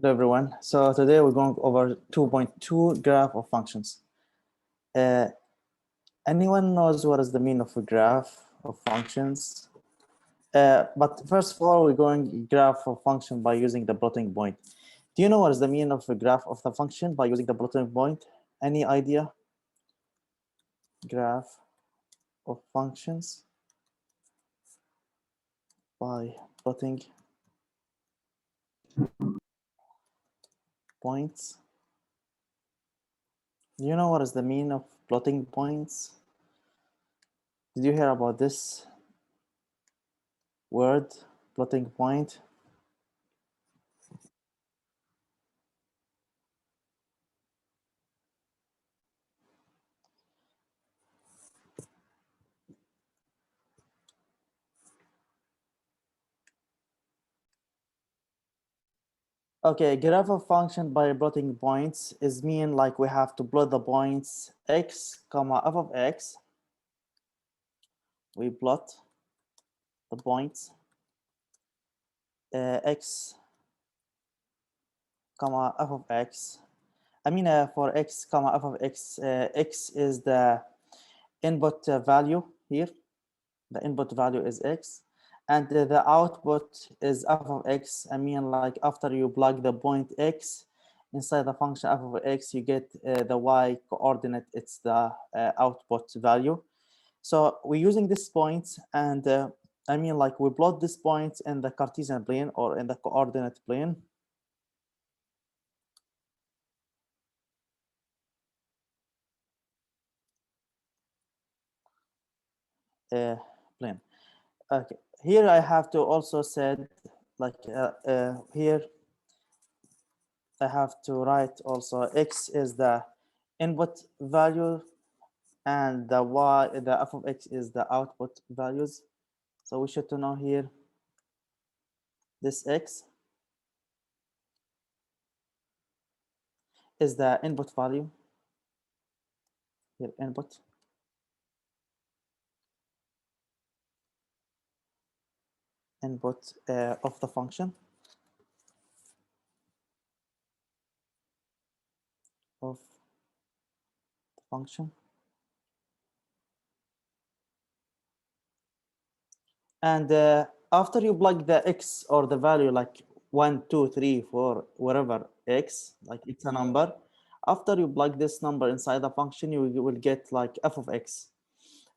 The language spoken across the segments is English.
Hello everyone. So today we're going over 2.2 graph of functions. Anyone knows what is the meaning of a graph of functions? But first of all, we're going graph of function by using the plotting point. Do you know what is the meaning of a graph of the function by using the plotting point? Any idea? Graph of functions by plotting points. Do you know what is the meaning of plotting points? Did you hear about this word, plotting point? Okay, graph of function by plotting points is mean like we have to plot the points x comma f of x. We plot the points x comma f of x. I mean for x comma f of x, x is the input value here. The input value is x, and the output is f of x. I mean like after you plug the point x inside the function f of x, you get the y coordinate. It's the output value. So we're using these points, and I mean like we plot these points in the Cartesian plane or in the coordinate plane. Plane. Okay. Here I have to also said like here I have to write also x is the input value and the f of x is the output values. So we should to know here this x is the input value here, input of the function of the function. And after you plug the x or the value like 1, 2, 3, 4, whatever x, like it's a number, after you plug this number inside the function, you will get like f of x.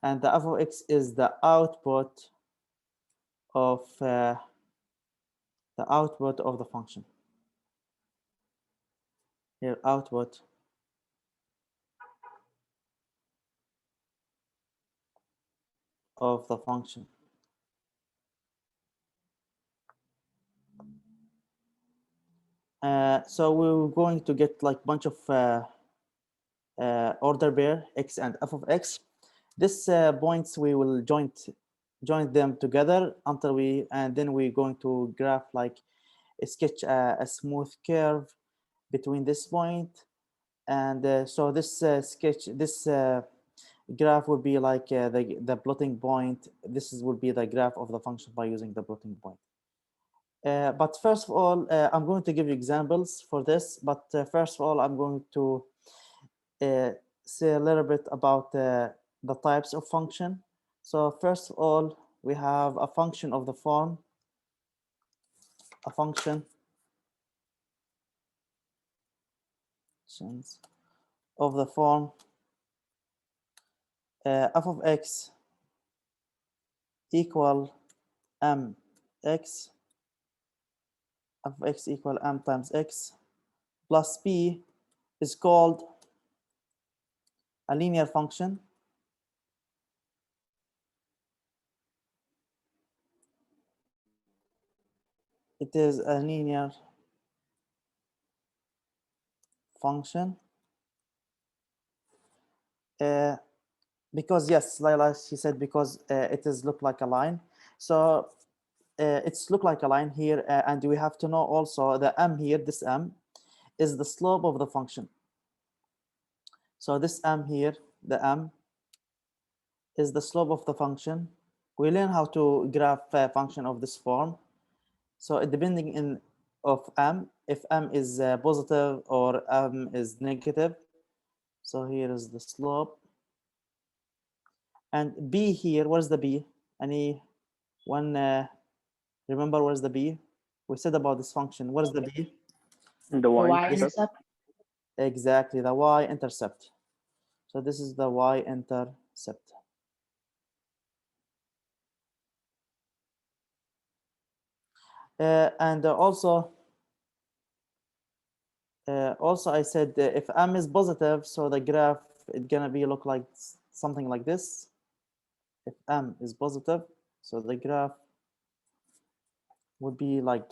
And the f of x is the output of the function. Here, output of the function. So we're going to get like bunch of order pair x and f of x. This points we will join them together until and then we're going to graph like sketch a smooth curve between this point, and so this graph will be like the plotting point. This will be the graph of the function by using the plotting point. But first of all, I'm going to give you examples for this. But first of all, I'm going to say a little bit about the types of function. So first of all, we have a function of the form, a function of the form f of x equal mx, f of x equal m times x plus b is called a linear function. It is a linear function because yes, Laila, she said because it is look like a line. So it's look like a line here, and we have to know also the m here, this m is the slope of the function. So this m here, the m is the slope of the function. We learn how to graph a function of this form. So depending of m, if m is positive or m is negative. So here is the slope. And b here, where's the b? Anyone remember where's the b? We said about this function. What is the b? The The y-intercept. y-intercept. Exactly, the y-intercept. So this is the y-intercept. And also I said if m is positive, so the graph it's gonna be look like something like this. If m is positive, so the graph would be like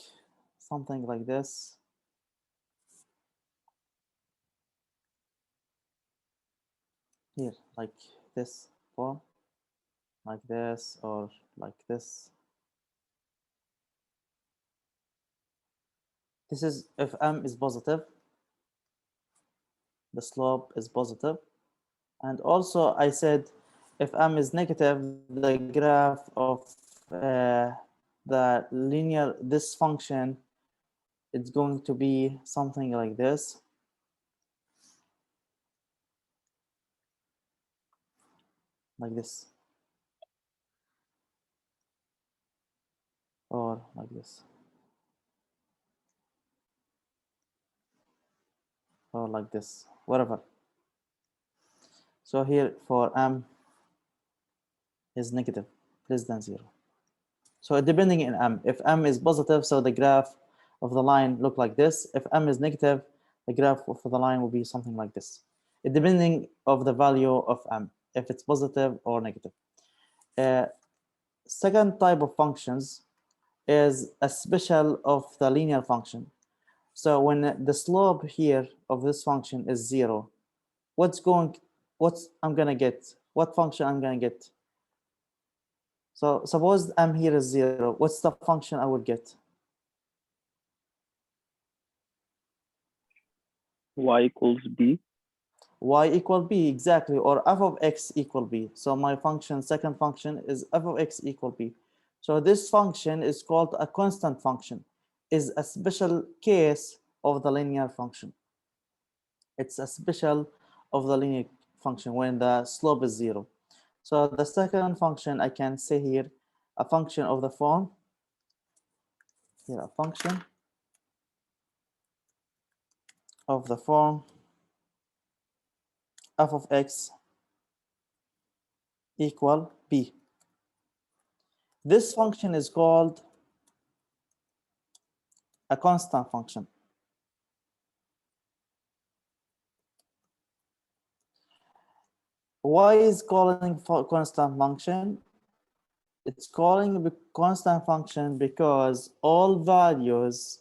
something like this. Here, like this form, like this, or like this. This is if m is positive, the slope is positive. And also I said if m is negative, the graph of the linear, this function, it's going to be something like this. Like this. Or like this. Or like this, whatever. So here for m is negative, less than 0. So depending in m, if m is positive, so the graph of the line look like this. If m is negative, the graph of the line will be something like this. It depending of the value of m, if it's positive or negative. Second type of functions is a special of the linear function. So when the slope here of this function is 0, what's I'm gonna get? What function I'm gonna get? So suppose m here is 0. What's the function I would get? Y equals b. Y equal b, exactly, or f of x equal b. So my function, second function is f of x equal b. So this function is called a constant function, is a special case of the linear function. It's a special of the linear function when the slope is 0. So the second function I can say here, a function of the form, here a function of the form f of x equal b. This function is called a constant function. Why is calling for constant function? It's calling a constant function because all values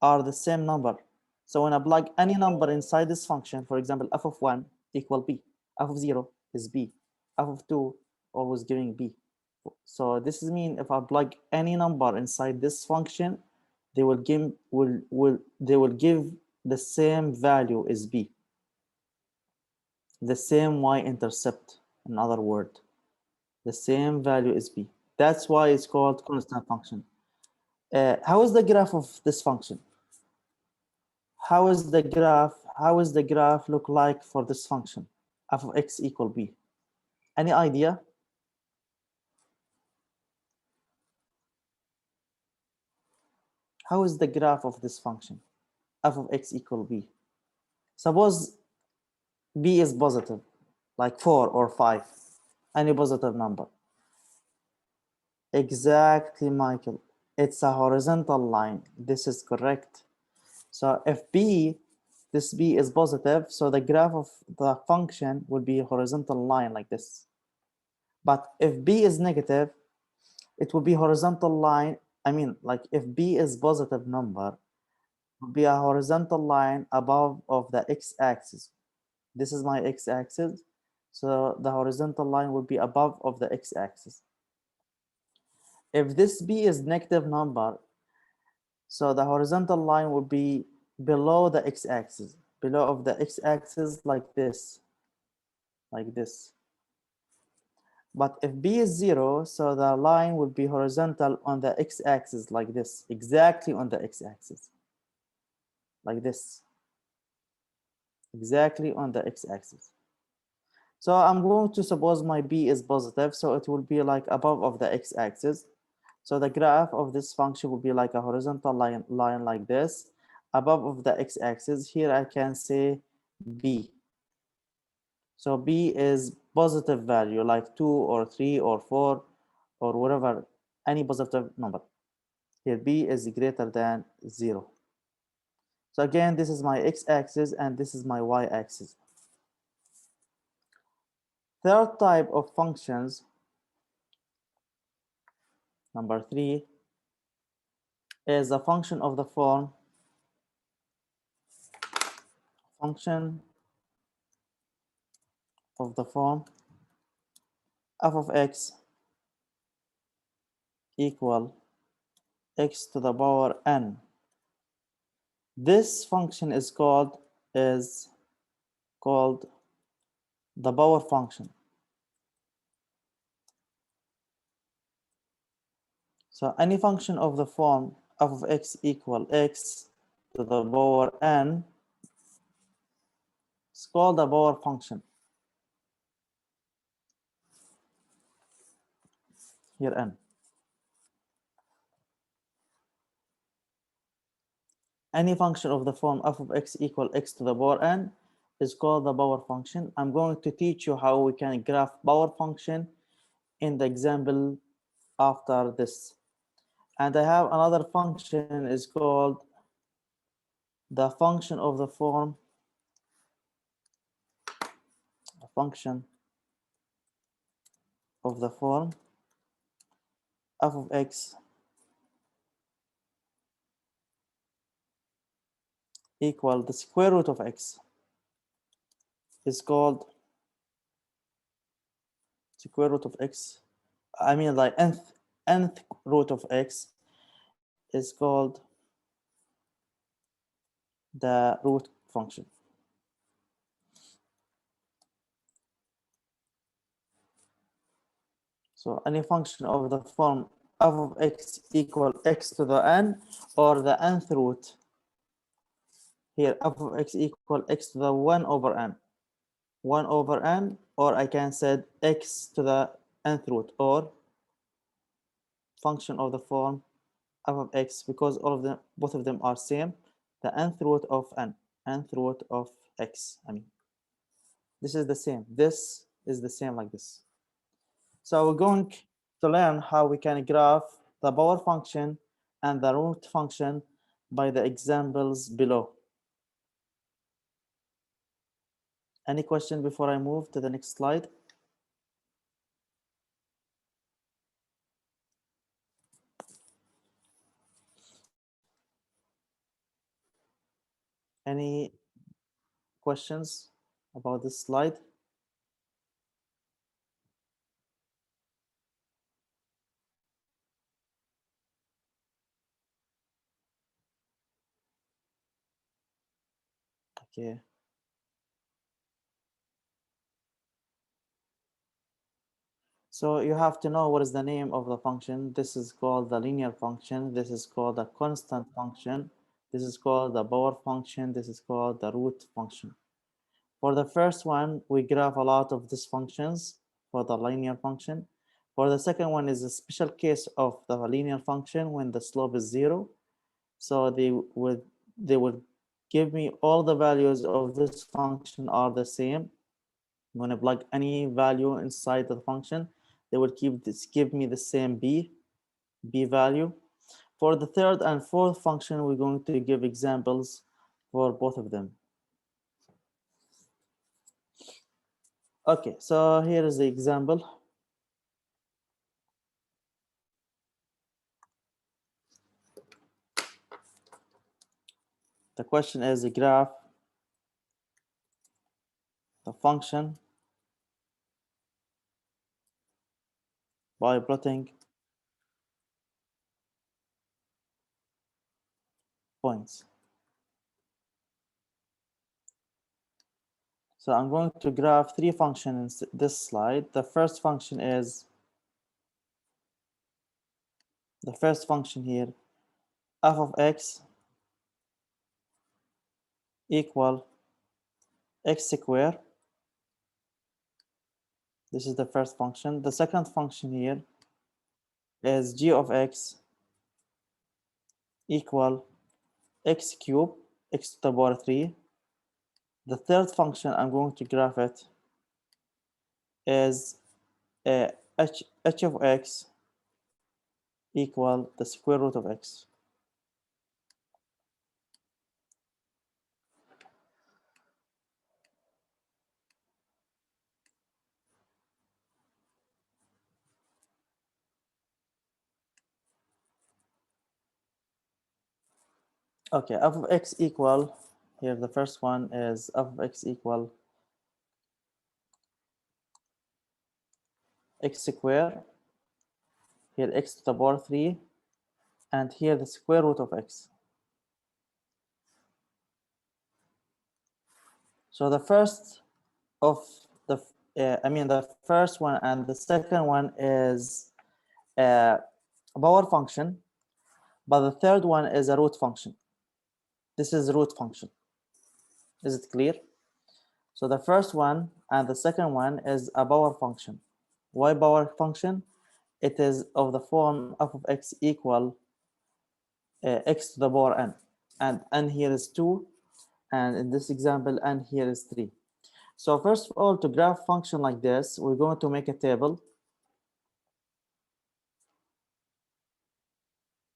are the same number. So when I plug any number inside this function, for example, f of 1 equal b, f of 0 is b, f of 2 always giving b. So this is mean if I plug any number inside this function, they will give the same value as b, the same y-intercept, in other words, the same value as b. That's why it's called constant function. How is the graph of this function? How is the graph look like for this function? F of x equal b. Any idea? How is the graph of this function? F of x equal b. Suppose b is positive, like 4 or 5, any positive number. Exactly, Michael. It's a horizontal line. This is correct. So if this b is positive, so the graph of the function will be a horizontal line like this. But if b is negative, it will be horizontal line. I mean, like if b is positive number, it will be a horizontal line above of the x-axis. This is my x-axis. So the horizontal line will be above of the x-axis. If this b is negative number, so the horizontal line will be below the x-axis, below of the x-axis like this, like this. But if b is 0, so the line will be horizontal on the x-axis like this, exactly on the x-axis. like this, exactly on the x-axis. So I'm going to suppose my b is positive, so it will be like above of the x-axis. So the graph of this function will be like a horizontal line like this, above of the x-axis. Here I can say b. So b is positive value, like 2 or 3 or 4 or whatever, any positive number. Here b is greater than 0. So again, this is my x-axis and this is my y-axis. Third type of functions, number 3, is a function of the form f of x equal x to the power n. This function is called the power function. So any function of the form f of x equal x to the power n is called the power function. Here n. Any function of the form f of x equal x to the power n is called the power function. I'm going to teach you how we can graph power function in the example after this. And I have another function is called the function of the form f of x equal the square root of x is called square root of x. I mean like nth root of x is called the root function. So any function of the form f of x equal x to the n, or the nth root. Here f of x equal x to the 1 over n. 1 over n, or I can say x to the nth root, or function of the form f of x, because all of them, both of them are same, the nth root of n, nth root of x. I mean, this is the same. This is the same like this. So we're going to learn how we can graph the power function and the root function by the examples below. Any question before I move to the next slide? Any questions about this slide? Okay. So you have to know what is the name of the function. This is called the linear function. This is called the constant function. This is called the power function. This is called the root function. For the first one, we graph a lot of these functions for the linear function. For the second one is a special case of the linear function when the slope is 0. So they would give me all the values of this function are the same. I'm going to plug any value inside the function. They will give me the same b value. For the third and fourth function, we're going to give examples for both of them. Okay, so here is the example. The question is graph the function by plotting points. So I'm going to graph three functions in this slide. The first function is the first function here, f of x equal x square. This is the first function. The second function here is g of x equal x cubed, x to the power 3. The third function, I'm going to graph it, is h of x equal the square root of x. Okay, f of x equal, here the first one is f of x equal x square, here x to the power 3, and here the square root of x. So the first of the, the first one and the second one is a power function, but the third one is a root function. This is a root function. Is it clear? So the first one and the second one is a power function. Why power function? It is of the form f of x equal x to the power n, and n here is 2, and in this example n here is 3. So first of all, to graph function like this, we're going to make a table.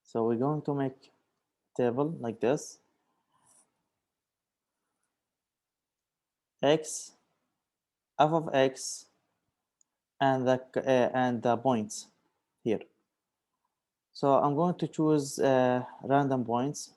So we're going to make a table like this. X, f of x, and the points here. So I'm going to choose random points.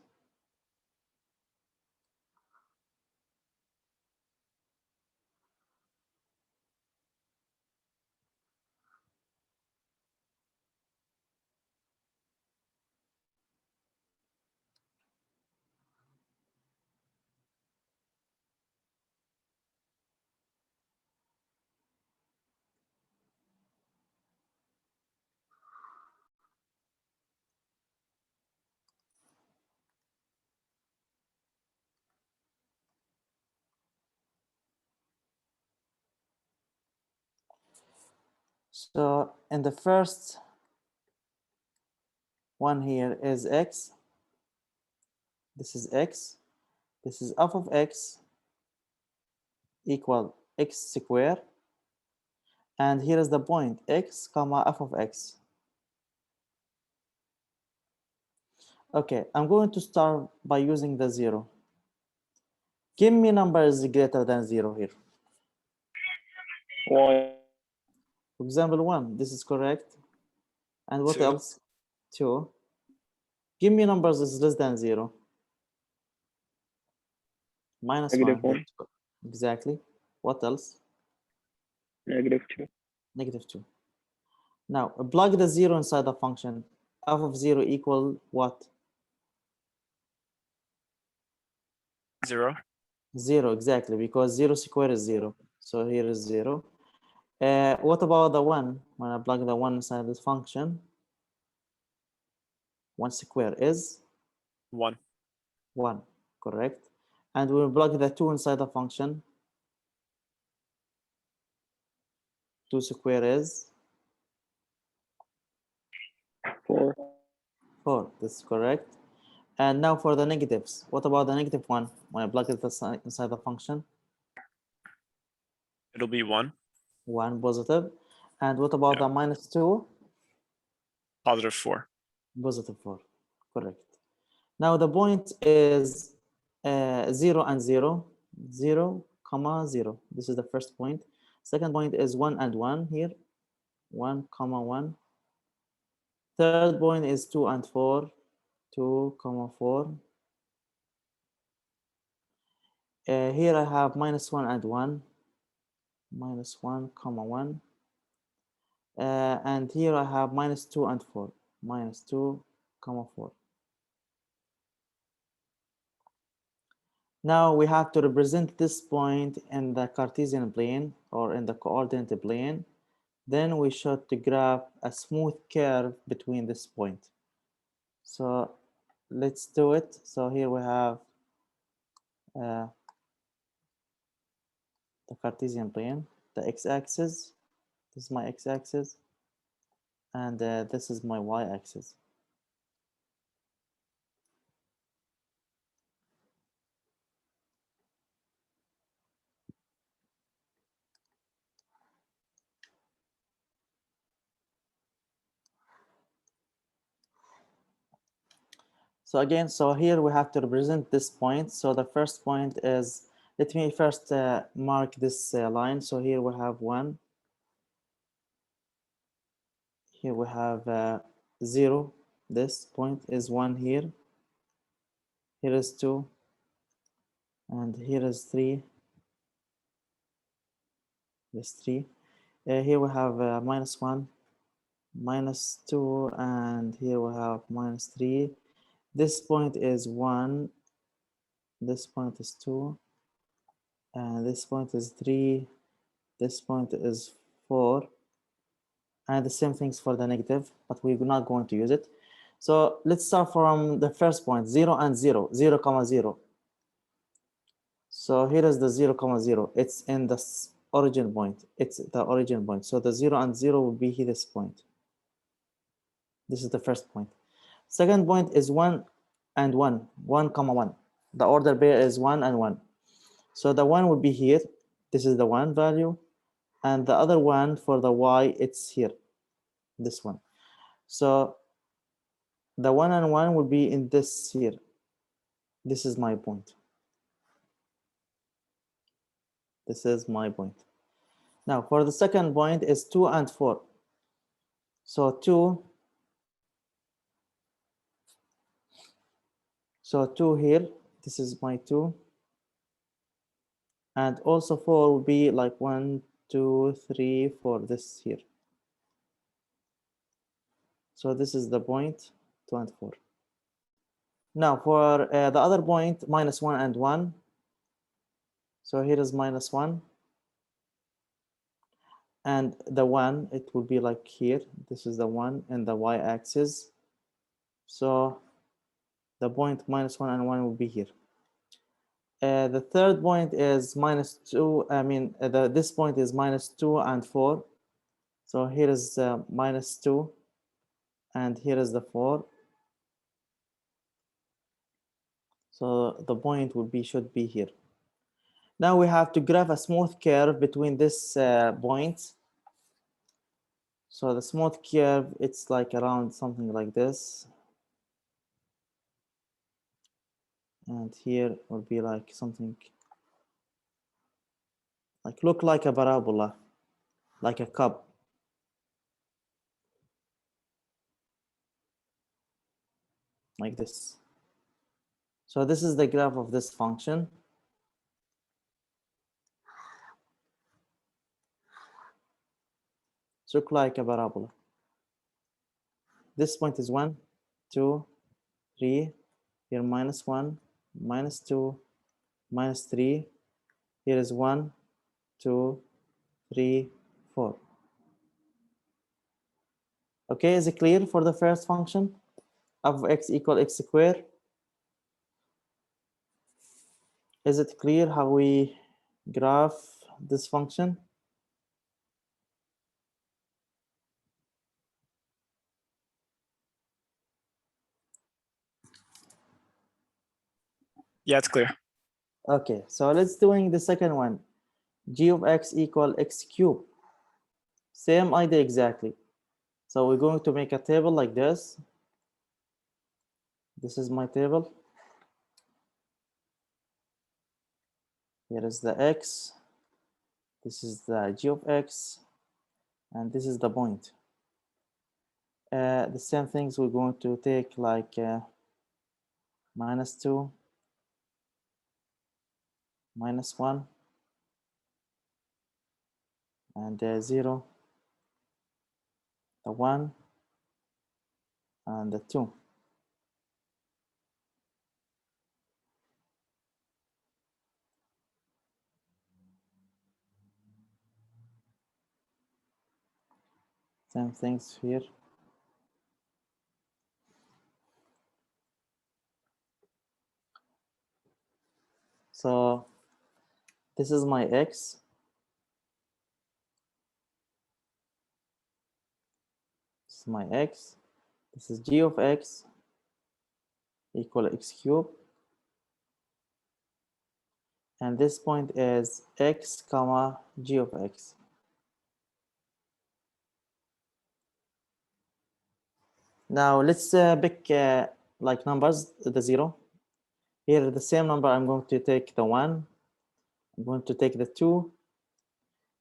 So in the first one here is x. This is x. This is f of x equal x square. And here is the point, x comma f of x. Okay, I'm going to start by using the 0. Give me numbers greater than 0 here. Y. For example, 1, this is correct. And what 2. else? 2. Give me numbers is less than 0. Minus -1. 1. Exactly. What else? -2. Negative 2. Now, plug the 0 inside the function. F of 0 equal what? 0. 0, exactly, because 0 square is 0. So here is 0. What about the 1? When I plug the 1 inside this function, 1 square is 1. 1, correct? And we'll plug the 2 inside the function. 2 square is 4. 4, this is correct. And now for the negatives. What about the negative 1? When I plug it inside the function, It'll be 1. 1 positive. And what about Yeah. the minus 2? Positive 4. Positive 4, correct. Now the point is 0 and 0, 0, comma 0. This is the first point. Second point is 1 and 1 here, 1, comma 1. Third point is 2 and 4, 2, comma 4. Here I have minus 1 and 1, minus 1, comma 1. And here I have minus 2 and 4, minus 2, comma 4. Now we have to represent this point in the Cartesian plane or in the coordinate plane. Then we should graph a smooth curve between this point. So let's do it. So here we have the Cartesian plane, the x-axis. This is my x-axis, and this is my y-axis. So again, so here we have to represent this point. So the first point is, let me first mark this line. So here we have 1. Here we have 0. This point is 1 here. Here is 2. And here is 3. Here's 3. Here we have -1, -2, and here we have -3. This point is 1. This point is 2. And this point is 3. This point is 4. And the same things for the negative, but we're not going to use it. So let's start from the first point, 0 and 0, 0, comma 0. So here is the 0, comma 0. It's in the origin point. It's the origin point. So the 0 and 0 will be here, this point. This is the first point. Second point is 1 and 1, 1, comma 1. The order pair is 1 and 1. So the 1 will be here. This is the 1 value. And the other one for the y, it's here, this one. So the 1 and 1 will be in this here. This is my point. This is my point. Now for the second point is 2 and 4. So 2. So 2 here. This is my 2. And also 4 will be like 1, 2, 3, 4. This here. So this is the point 2 and 4. Now for the other point, -1 and 1. So here is -1. And the 1, it will be like here. This is the 1 and the y-axis. So the point -1 and 1 will be here. The third point is -2. I mean, this point is -2 and 4. So here is -2, and here is the 4. So the point should be here. Now we have to graph a smooth curve between this points. So the smooth curve, it's like around something like this. And here will be like something like look like a parabola, like a cup. Like this. So this is the graph of this function. Look like a parabola. This point is 1, 2, 3. Here -1, -2, -3. Here is 1, 2, 3, 4. Okay, is it clear for the first function? F of x equal x squared. Is it clear how we graph this function? Yeah, it's clear. Okay, so let's doing the second one. G of x equal x cubed. Same idea exactly. So we're going to make a table like this. This is my table. Here is the x. This is the g of x. And this is the point. The same things we're going to take like -2, -1, and 0, the 1, and the 2. Same things here. So this is my x. This is my x. This is g of x equal x cubed. And this point is x comma g of x. Now let's pick like numbers, the 0. Here the same number, I'm going to take the 1. I'm going to take the 2.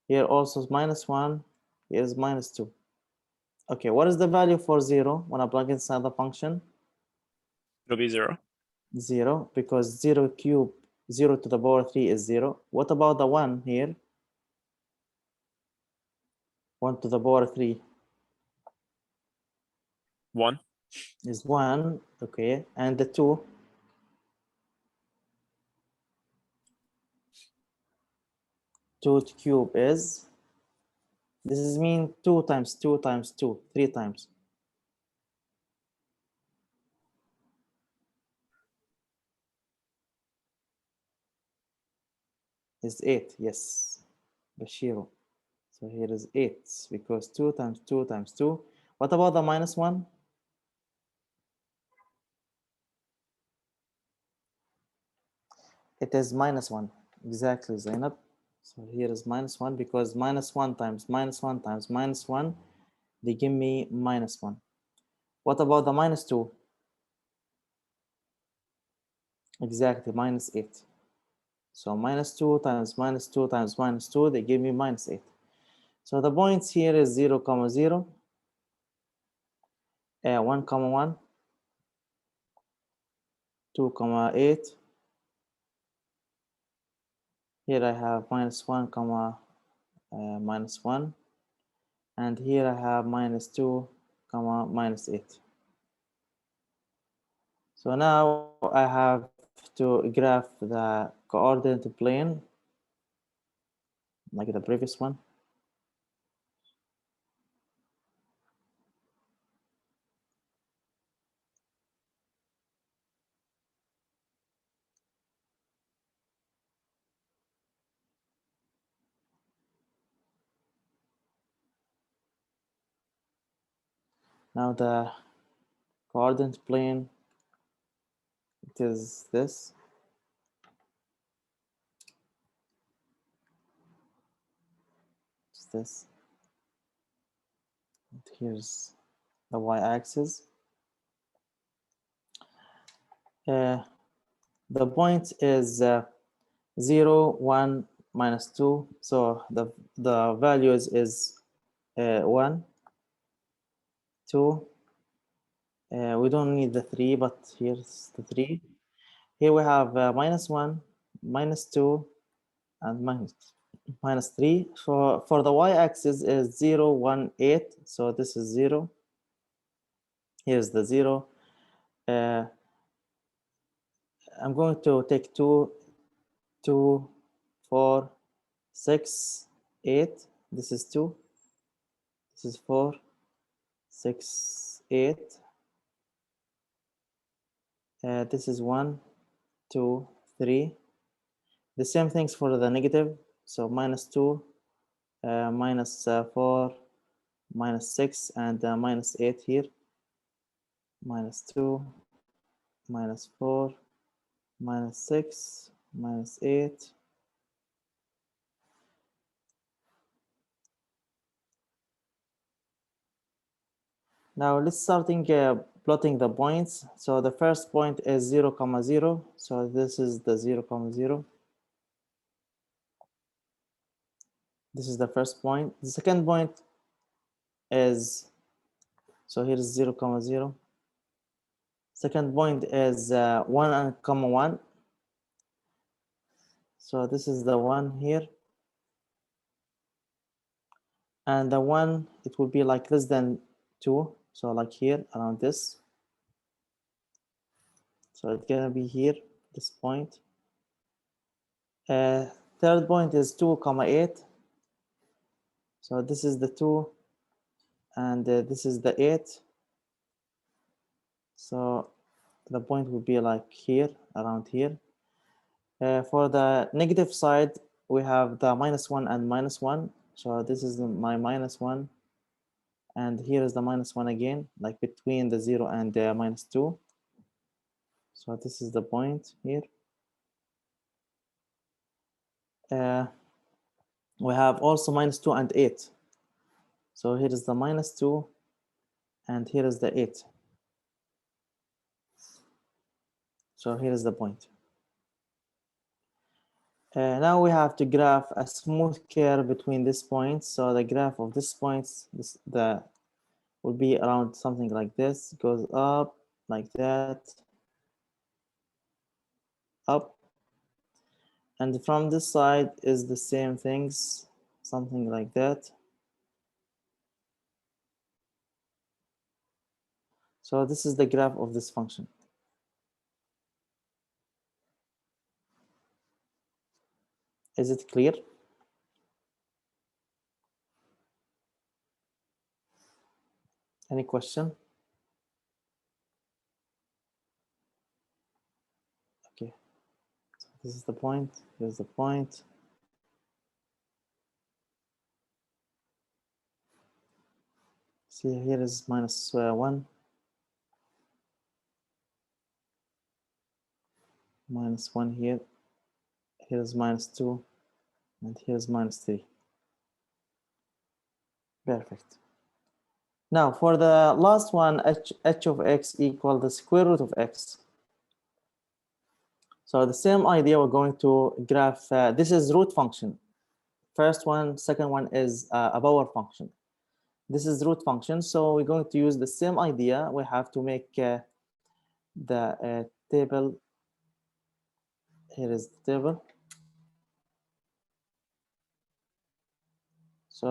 Here also is -1. Here is -2. Okay, what is the value for 0 when I plug inside the function? It'll be 0. 0, because 0 cubed, 0 to the power 3 is 0. What about the 1 here? 1 to the power 3 1. is 1. Okay, and the 2? 2 cube is, this is mean 2 times 2 times 2, 3 times. Is 8, yes, Bashiro. So here is 8, because 2 times 2 times 2. What about the -1? It is -1, exactly, Zainab. So here is -1, because -1 times -1 times -1, they give me -1. What about the -2? Exactly, -8. So -2 times -2 times -2, they give me -8. So the points here is 0, 0, 1, 1, 2, 8. Here I have -1, -1. And here I have -2, -8. So now I have to graph the coordinate plane like the previous one. Now the coordinate plane, it is this. It's this. And here's the y-axis. The point is 0, 1, -2. So the values is 1, 2. We don't need the 3, but here's the 3. Here we have -1, -2, and -3. For the y-axis is 0, 1, 8. So this is 0. Here's the 0. I'm going to take 2, 2, 4, 6, 8. This is 2. This is 4, 6, 8. This is 1, 2, 3. The same things for the negative. So -2, -4, -6, and -8 here. -2, -4, -6, -8. Now let's starting plotting the points. So the first point is 0, 0. So this is the 0, 0. This is the first point. The second point is, so here is 0, 0. Second point is 1 and 1. So this is the 1 here. And the 1, it will be like less than 2. So like here, around this. So it's gonna be here, this point. Third point is 2, 8. So this is the 2, and this is the 8. So the point will be like here, around here. For the negative side, we have the -1 and -1. So this is my -1, And here is the -1 again, like between the 0 and the -2. So this is the point here. We have also -2 and 8. So here is the -2 and here is the 8. So here is the point. Now we have to graph a smooth curve between these points. So the graph of these points, will be around something like this. It goes up like that, up. And from this side is the same things, something like that. So this is the graph of this function. Is it clear? Any question? Okay, so this is the point, here's the point. See, here is -1, -1 here, here's -2, and here's -3. Perfect. Now for the last one, h of x equal the square root of x. So the same idea, we're going to graph, this is root function. First one, second one is a power function. This is root function, so we're going to use the same idea. We have to make the table. Here is the table. So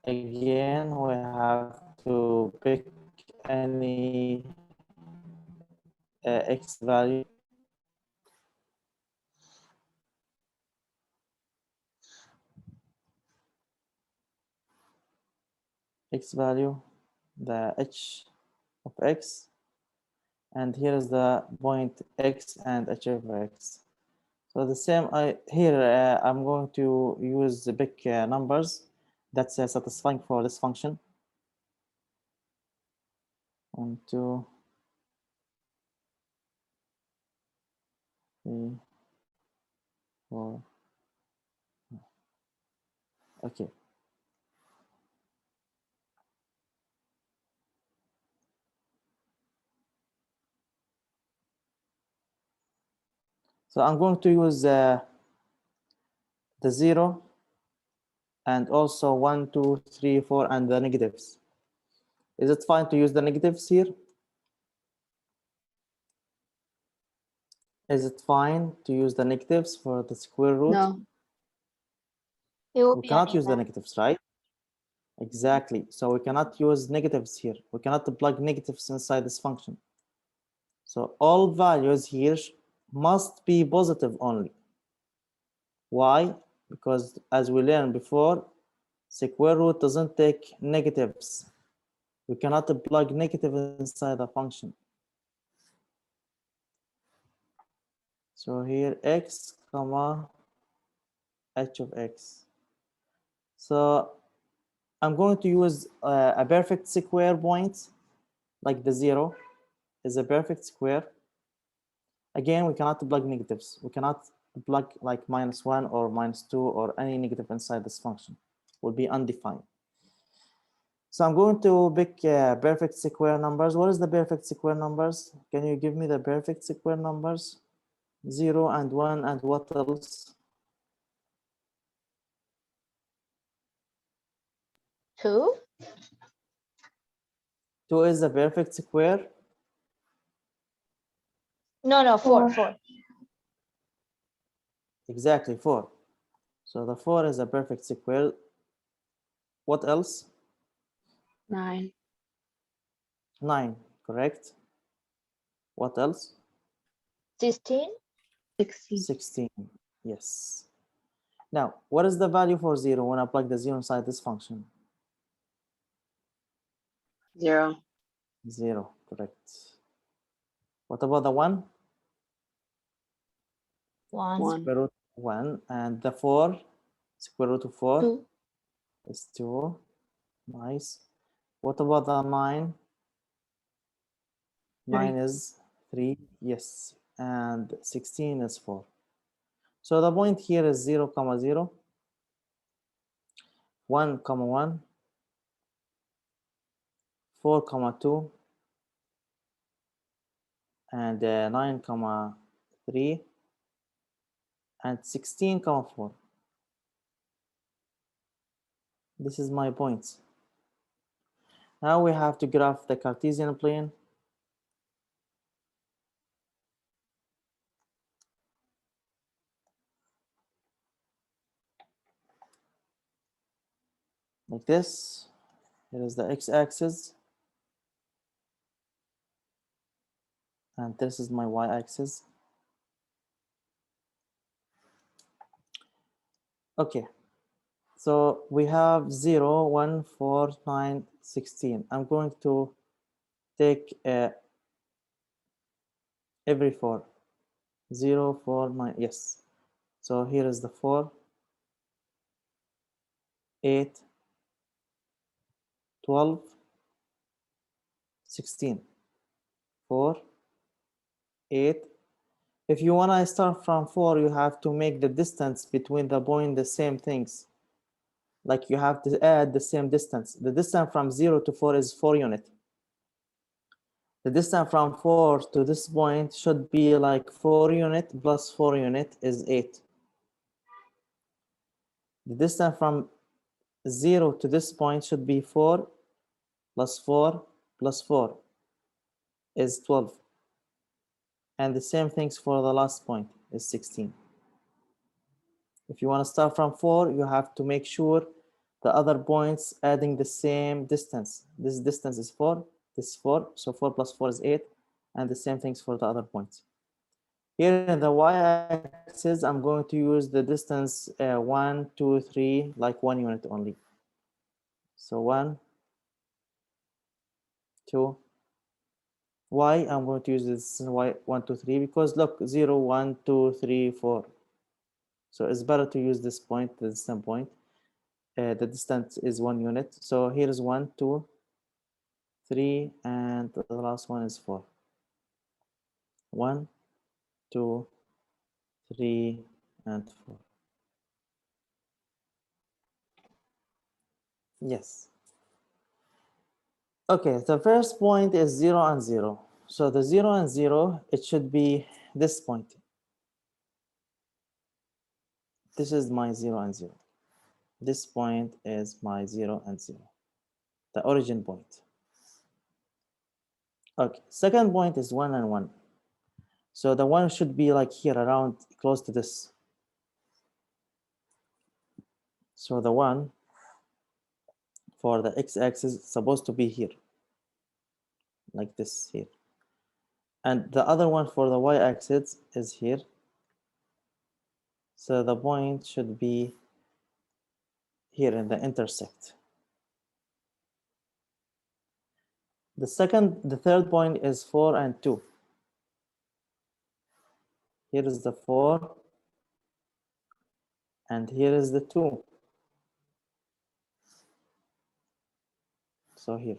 again, we have to pick any x value. X value, the h of x, and here is the point x and h of x. So the same, here I'm going to use the big numbers that's satisfying for this function. 1, 2, 3, 4. Okay. So I'm going to use the 0 and also 1, 2, 3, 4, and the negatives. Is it fine to use the negatives here? Is it fine to use the negatives for the square root? No. It will We be cannot use the uneven. negatives, right? Exactly. So we cannot use negatives here. We cannot plug negatives inside this function. So all values here must be positive only. Why? Because as we learned before, square root doesn't take negatives. We cannot plug negative inside the function. So here x comma h of x. So I'm going to use a perfect square point, like the 0 is a perfect square. Again, we cannot plug negatives. We cannot plug like -1 or -2 or any negative inside this function. Will be undefined. So I'm going to pick perfect square numbers. What is the perfect square numbers? Can you give me the perfect square numbers? 0 and 1 and what else? 2. 2 is the perfect square. No, 4. 4. Exactly, 4. So the 4 is a perfect square. What else? 9. 9, correct. What else? 16. 16, yes. Now, what is the value for 0 when I plug the 0 inside this function? 0. 0, correct. What about the 1? 1. Square root 1. And the 4? Square root of 4 2. is 2. Nice. What about the 9? 9 Three. is 3, yes, and 16 is 4. So the point here is 0, comma 0, 1, comma 1, 4, comma 2, and 9, comma 3, and 16, comma 4. This is my points. Now we have to graph the Cartesian plane. Like this. Here is the x-axis, and this is my y-axis. Okay, so we have 0, 1, 4, 9, 16. I'm going to take every 4. 0, 4, 9, yes. So here is the 4, 8, 12, 16. 4, 8. If you want to start from 4, you have to make the distance between the point the same things. Like you have to add the same distance. The distance from 0 to 4 is 4 units. The distance from 4 to this point should be like 4 units plus 4 units is 8. The distance from 0 to this point should be 4 plus 4 plus 4 is 12. And the same things for the last point is 16. If you want to start from 4, you have to make sure the other points adding the same distance. This distance is 4, this is 4, so 4 plus 4 is 8, and the same things for the other points. Here in the y-axis, I'm going to use the distance 1, 2, 3, like 1 unit only. So 1, 2, y, I'm going to use this y 1, 2, 3 because look, 0, 1, 2, 3, 4. So it's better to use this point, the distant point. The distance is 1 unit. So here is 1, 2, 3, and the last one is 4. 1, 2, 3, and 4. Yes. Okay, the first point is 0 and 0. So the 0 and 0, it should be this point. This is my 0 and 0. This point is my 0 and 0, the origin point. Okay, second point is 1 and 1. So the 1 should be like here around close to this. So the 1 for the x-axis is supposed to be here, like this here. And the other one for the y-axis is here. So the point should be here in the intersect. The third point is 4 and 2. Here is the 4, and here is the 2. So here.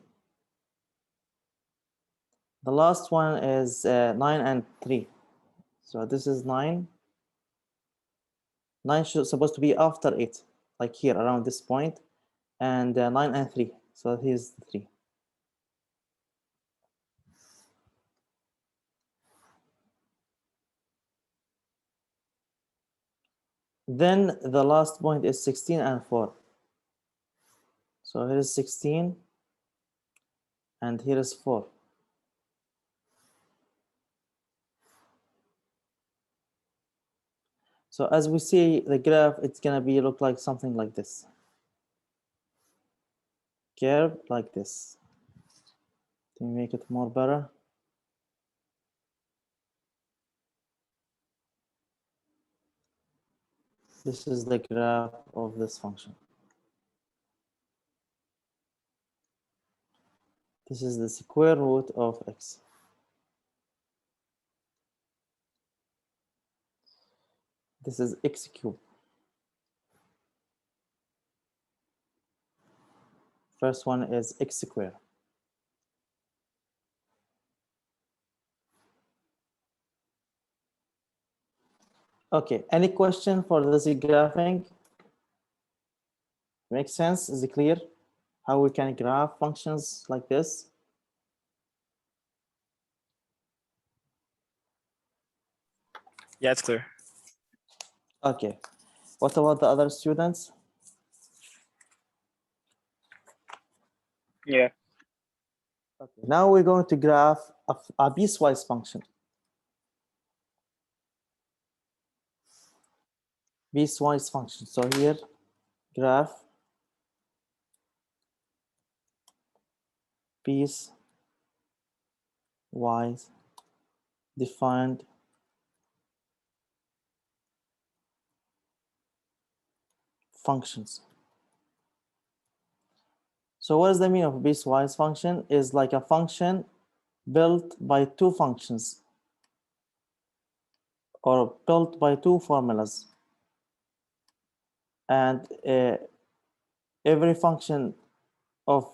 The last one is 9 and 3. So this is 9. 9 should supposed to be after 8, like here around this point, and 9 and 3. So here's the 3. Then the last point is 16 and 4. So here is 16, and here is 4. So as we see the graph, it's gonna be look like something like this. Curve like this. To make it more better. This is the graph of this function. This is the square root of x. This is x cubed. First one is x squared. Okay, any question for this graphing? Makes sense? Is it clear how we can graph functions like this? Yeah, it's clear. Okay, what about the other students? Yeah. Okay, now we're going to graph a piecewise function. Piecewise function. So here, graph piecewise defined functions. So what does the meaning of a piecewise function? Is like a function built by two functions or built by two formulas. And every function of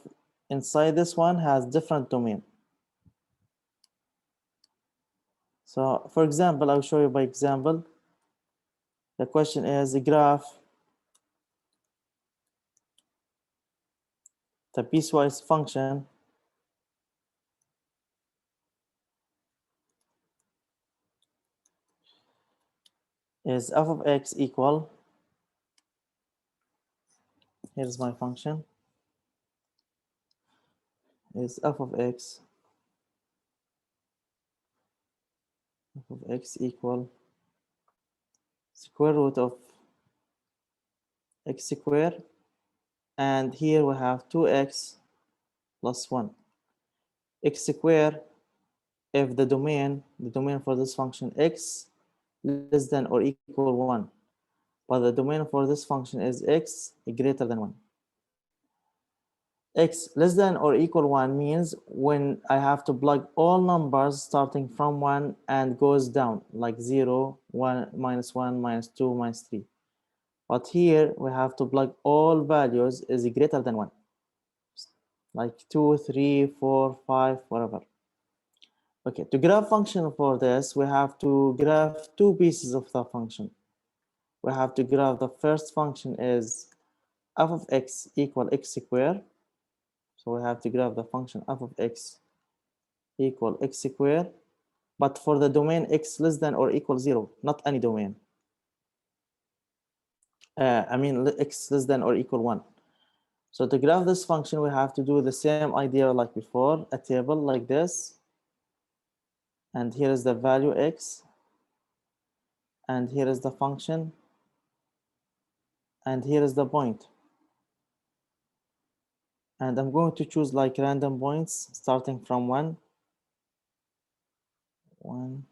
inside this one has different domain. So for example, I'll show you by example. The question is the graph the piecewise function is f of x equal, here's my function, is f of x equal square root of x squared, and here we have 2x plus 1. X squared if the domain for this function x less than or equal 1, but the domain for this function is x greater than 1. X less than or equal 1 means when I have to plug all numbers starting from 1 and goes down, like 0, 1, minus 1, minus 2, minus 3. But here we have to plug all values is greater than 1, like 2, 3, 4, 5, whatever. Okay, to graph function for this, we have to graph two pieces of the function. We have to graph the first function is f of x equal x squared. So we have to graph the function f of x equal x squared, but for the domain x less than or equal 0, not any domain. I mean x less than or equal 1. So to graph this function, we have to do the same idea like before, a table like this. And here is the value x. And here is the function. And here is the point. And I'm going to choose like random points starting from 1, 1,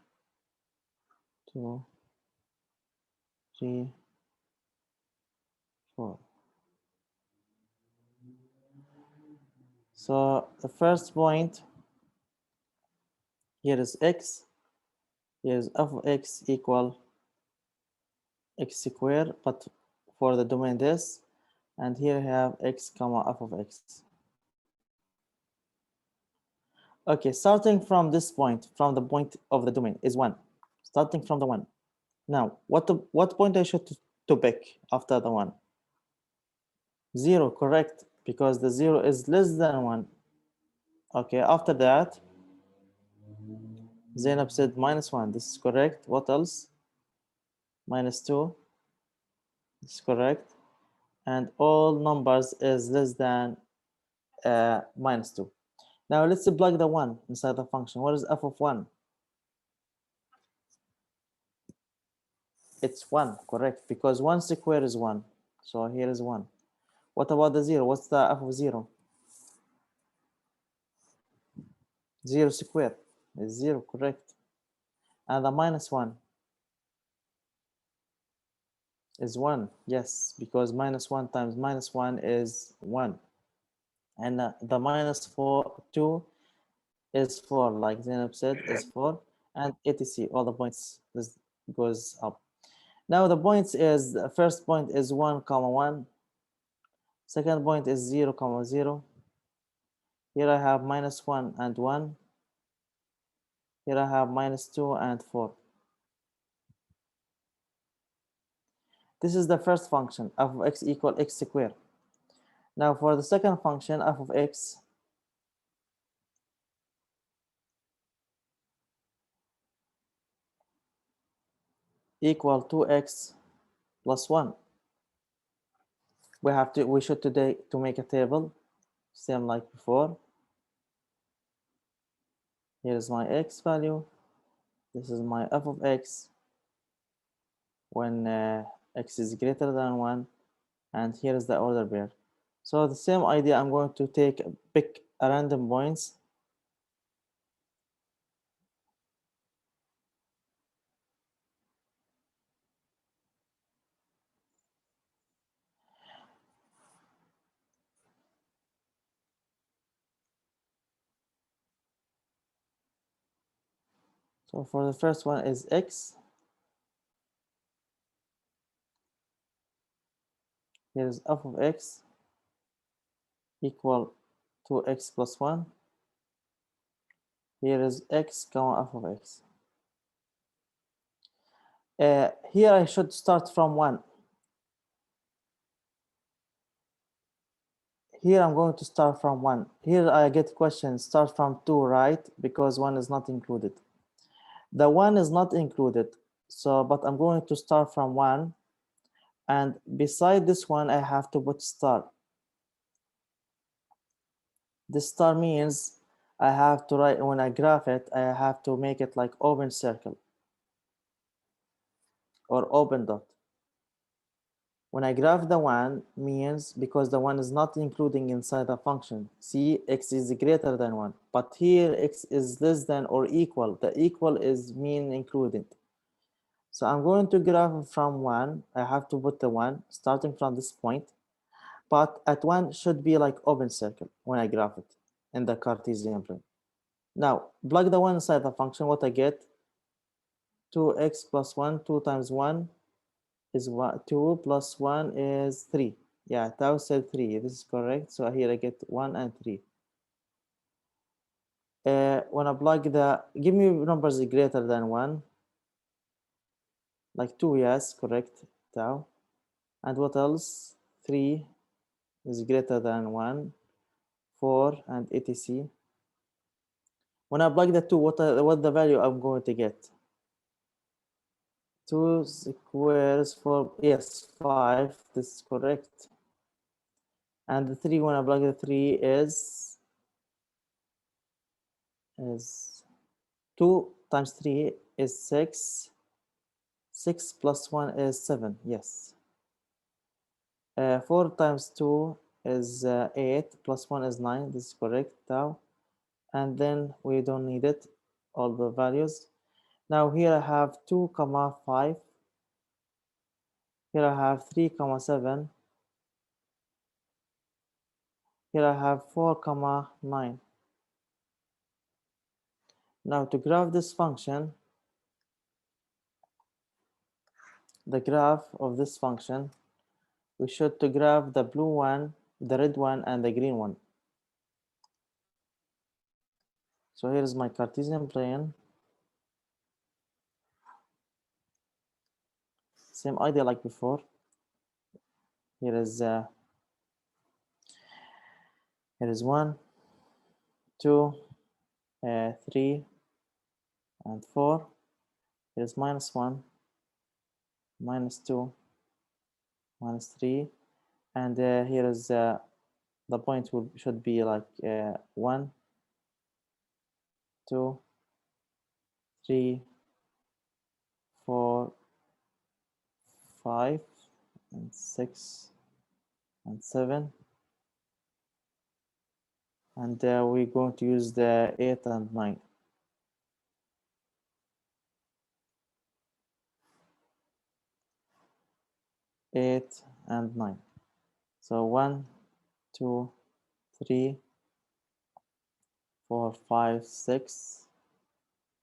2, 3, 4. So the first point here is x. Here is f of x equal x squared, but for the domain this. And here I have x comma f of x. Okay, starting from this point, from the point of the domain is 1. Starting from the 1. Now, what point I should to pick after the 1? 0, correct, because the 0 is less than 1. Okay, after that, Zainab said minus 1. This is correct. What else? Minus 2. This is correct. And all numbers is less than minus 2. Now let's plug the 1 inside the function. What is f of 1? It's 1, correct, because 1 squared is 1. So here is 1. What about the 0? What's the f of 0? 0 squared is 0, correct. And the minus 1 is 1, yes, because minus 1 times minus 1 is 1. And the minus 2 is 4, like Zainab said, is 4. And etc. All the points this goes up. Now the points is, the first point is 1, comma 1. Second point is 0, 0. Here I have -1 and 1. Here I have -2 and 4. This is the first function, f of x equal x squared. Now for the second function, f of x equal 2x plus 1. We should today to make a table, same like before. Here's my x value. This is my f of x when x is greater than 1, and here is the order pair. So the same idea, I'm going to pick a random points. So for the first one is x. Here's f of x equal to x plus 1. Here is x comma f of x. Here I should start from 1. Here I'm going to start from 1. Here I get questions, start from 2, right? Because 1 is not included. The 1 is not included, but I'm going to start from 1. And beside this one, I have to put star. This star means I have to write, when I graph it, I have to make it like open circle or open dot. When I graph the 1 means because the 1 is not including inside the function. See, x is greater than 1, but here x is less than or equal. The equal is mean included. So I'm going to graph from 1. I have to put the 1 starting from this point, but at 1 should be like open circle when I graph it in the Cartesian plane. Now plug the 1 inside the function. What I get? 2x plus 1, 2 times 1 is 2 plus 1 is 3. Yeah, Tau said 3. This is correct. So here I get 1 and 3. When I plug give me numbers greater than 1. Like 2, yes, correct, Tau. And what else? 3 is greater than 1, 4, and etc. When I plug the 2, what the value I'm going to get? 2 squares for, yes, 5. This is correct. And the 3, when I plug the 3 is 2 times 3 is 6. 6 plus 1 is 7. Yes. 4 times 2 is 8. Plus 1 is 9. This is correct now. And then we don't need it, all the values. Now here I have 2 comma 5. Here I have 3 comma 7. Here I have 4 comma 9. Now to graph this function, the graph of this function, we should to graph the blue one, the red one, and the green one. So here is my Cartesian plane. Same idea like before. Here is 1, 2, 3, and 4. Here is -1, -2, -3, and here is the point should be like 1, 2, 3, 4, 5, and 6, and 7. And we're going to use the 8 and 9. 8 and 9. So 1, 2, 3, 4, 5, 6,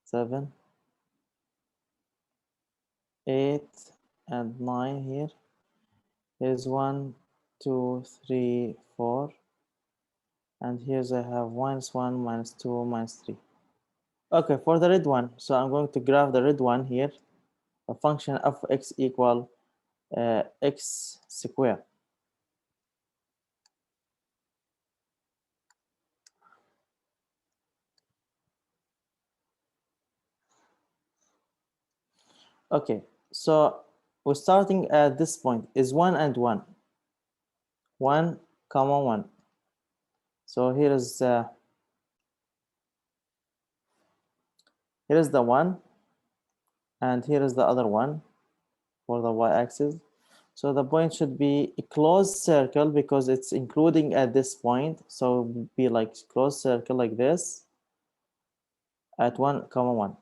7, 8, and 9 here. Here's 1, 2, 3, 4. And here's I have -1, -2, -3. Okay, for the red one, so I'm going to graph the red one here. A function of x equal x square. Okay, so we're starting at this point is 1 and 1. 1, comma 1. So here is the 1, and here is the other one for the y-axis. So the point should be a closed circle because it's including at this point. So it would be like closed circle like this at 1, comma 1.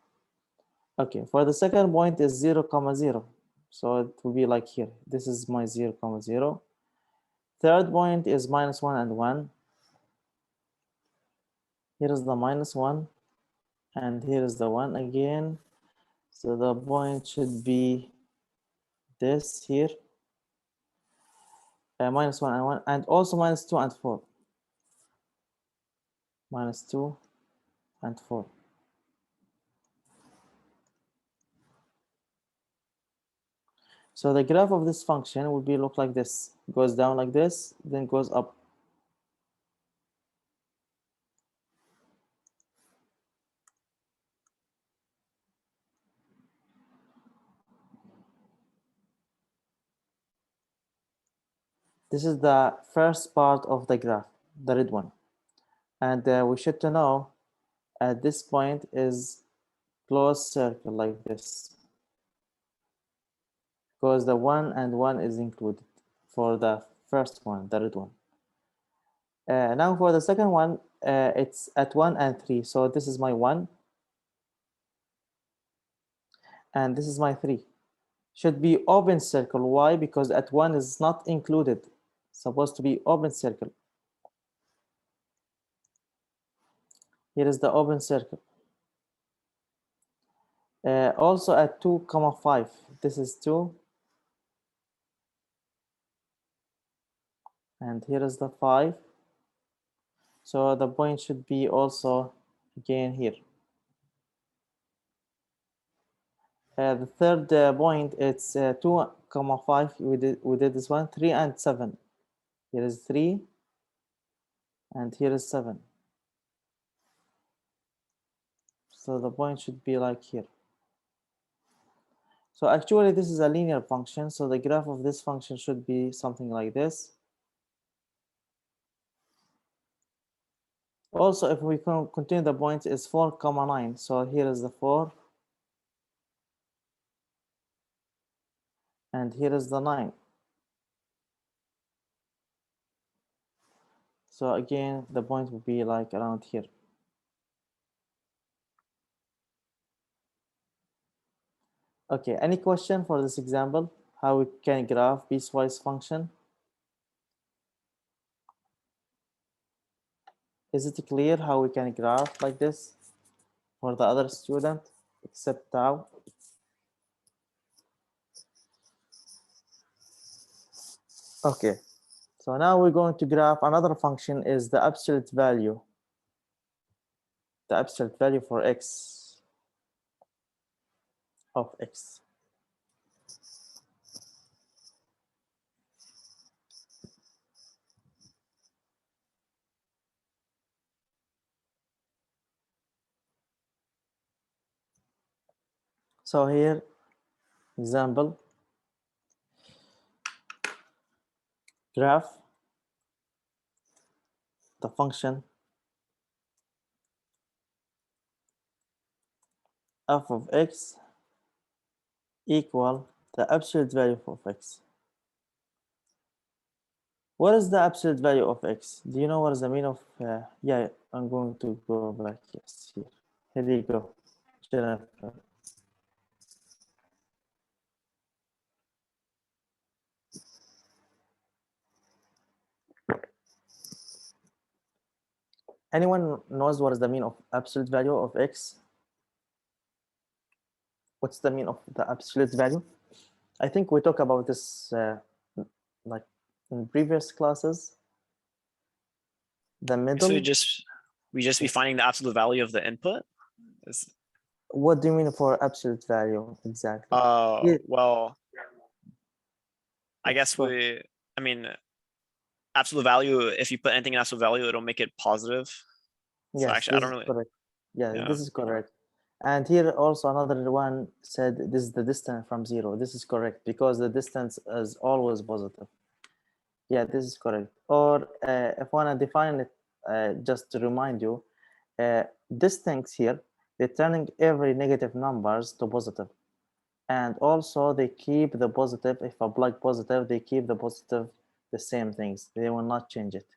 Okay, for the second point is 0, comma 0. So it will be like here. This is my 0, comma 0. Third point is -1 and 1. Here is the -1, and here is the 1 again. So the point should be this here. -1 and 1, and also -2 and 4. -2 and 4. So the graph of this function will be look like this. Goes down like this, then goes up. This is the first part of the graph, the red one. And we should to know at this point is closed circle like this. Because the 1 and 1 is included for the first one, the red one. Now for the second one, it's at 1 and 3. So this is my 1. And this is my 3. Should be open circle. Why? Because at 1 is not included. Supposed to be open circle. Here is the open circle. Also at 2, comma 5. This is 2. And here is the 5. So the point should be also again here. The third point, it's 2, comma 5. We did this one. 3 and 7. Here is 3. And here is 7. So the point should be like here. So actually this is a linear function. So the graph of this function should be something like this. Also, if we continue the point is 4, comma 9. So here is the 4. And here is the 9. So again, the point will be like around here. Okay, any question for this example? How we can graph piecewise function? Is it clear how we can graph like this for the other student, except Tao? Okay, so now we're going to graph another function is the absolute value. The absolute value for x of x. So here, example, graph the function f of x equal the absolute value of x. What is the absolute value of x? Do you know what is the meaning of? Yeah, I'm going to go back. Yes, here. Here you go, Jennifer. Anyone knows what is the meaning of absolute value of x? What's the meaning of the absolute value? I think we talked about this like in previous classes. The middle. So we just be finding the absolute value of the input. What do you mean for absolute value exactly? Yeah. Well, I guess Go. I mean, absolute value, if you put anything in absolute value, it'll make it positive. So Yes, actually, I this don't is really, correct. Yeah, yeah. this is correct. And here also another one said this is the distance from 0. This is correct because the distance is always positive. Yeah, this is correct. Or if I want to define it, just to remind you, these things here, they're turning every negative numbers to positive. And also they keep the positive, if I plug positive, they keep the positive the same things. They will not change it.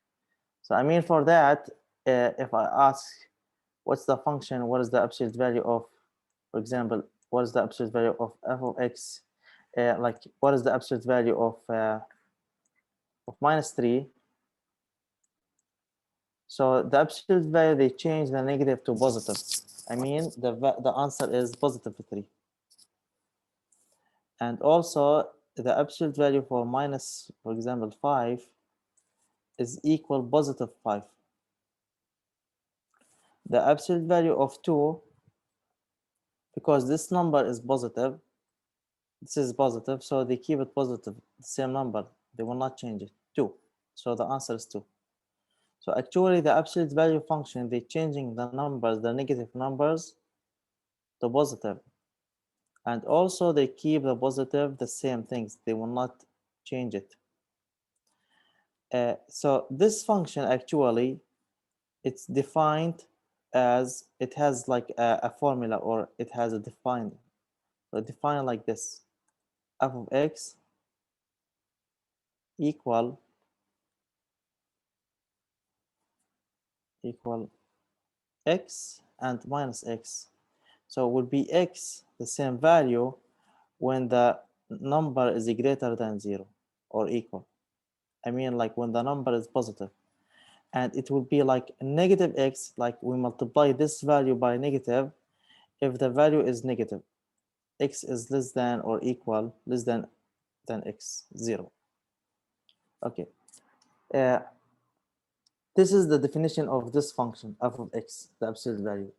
So I mean for that, if I ask what's the function, what is the absolute value of, for example, what is the absolute value of f of x, like what is the absolute value of -3. So the absolute value, they change the negative to positive. I mean, the answer is positive 3. And also the absolute value for minus, for example, 5 is equal positive 5. The absolute value of 2, because this number is positive, this is positive, so they keep it positive, the same number. They will not change it, 2. So the answer is 2. So actually the absolute value function, they're changing the numbers, the negative numbers to positive. And also they keep the positive the same things. They will not change it. So this function actually, it's defined as, it has like a formula, or it has a defined. So define like this: f of x equal x and minus x. So it will be x, the same value, when the number is greater than 0 or equal. I mean, like when the number is positive. And it will be like negative x, like we multiply this value by negative if the value is negative. X is less than or equal, less than x, 0. Okay. This is the definition of this function, f of x, the absolute value.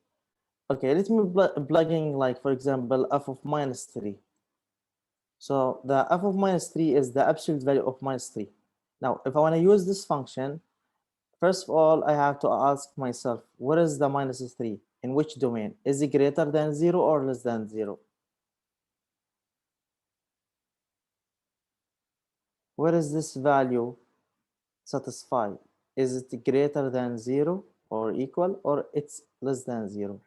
Okay, let me plugging, like, for example, f of -3. So the f of -3 is the absolute value of -3. Now, if I want to use this function, first of all, I have to ask myself, what is the -3? In which domain? Is it greater than 0 or less than 0? Where is this value satisfied? Is it greater than 0 or equal, or it's less than 0?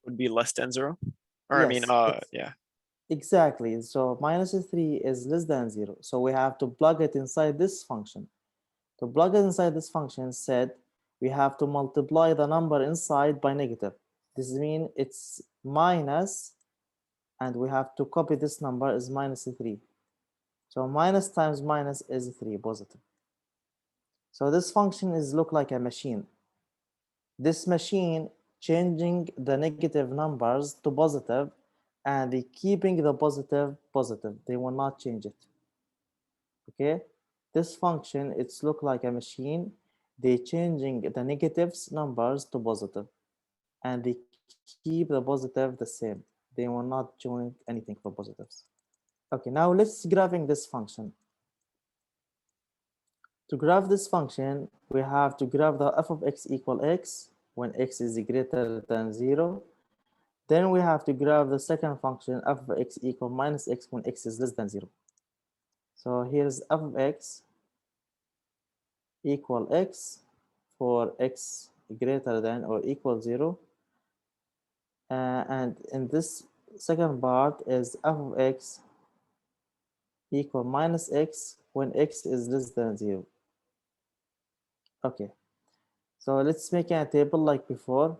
Would be less than 0. Or Yes, I mean, yeah. Exactly. So -3 is less than 0. So we have to plug it inside this function. To plug it inside this function, said we have to multiply the number inside by negative. This means it's minus, and we have to copy this number as -3. So minus times minus is 3, positive. So this function is look like a machine. This machine changing the negative numbers to positive, and they keeping the positive positive. They will not change it. Okay, this function, it's look like a machine. They changing the negatives numbers to positive, and they keep the positive the same. They will not join anything for positives. Okay, now let's graphing this function. To graph this function, we have to graph the f of x equal x when x is greater than 0. Then we have to graph the second function, f of x equal minus x when x is less than 0. So here's f of x equal x for x greater than or equal 0. And in this second part is f of x equal minus x when x is less than 0. Okay, so let's make a table like before.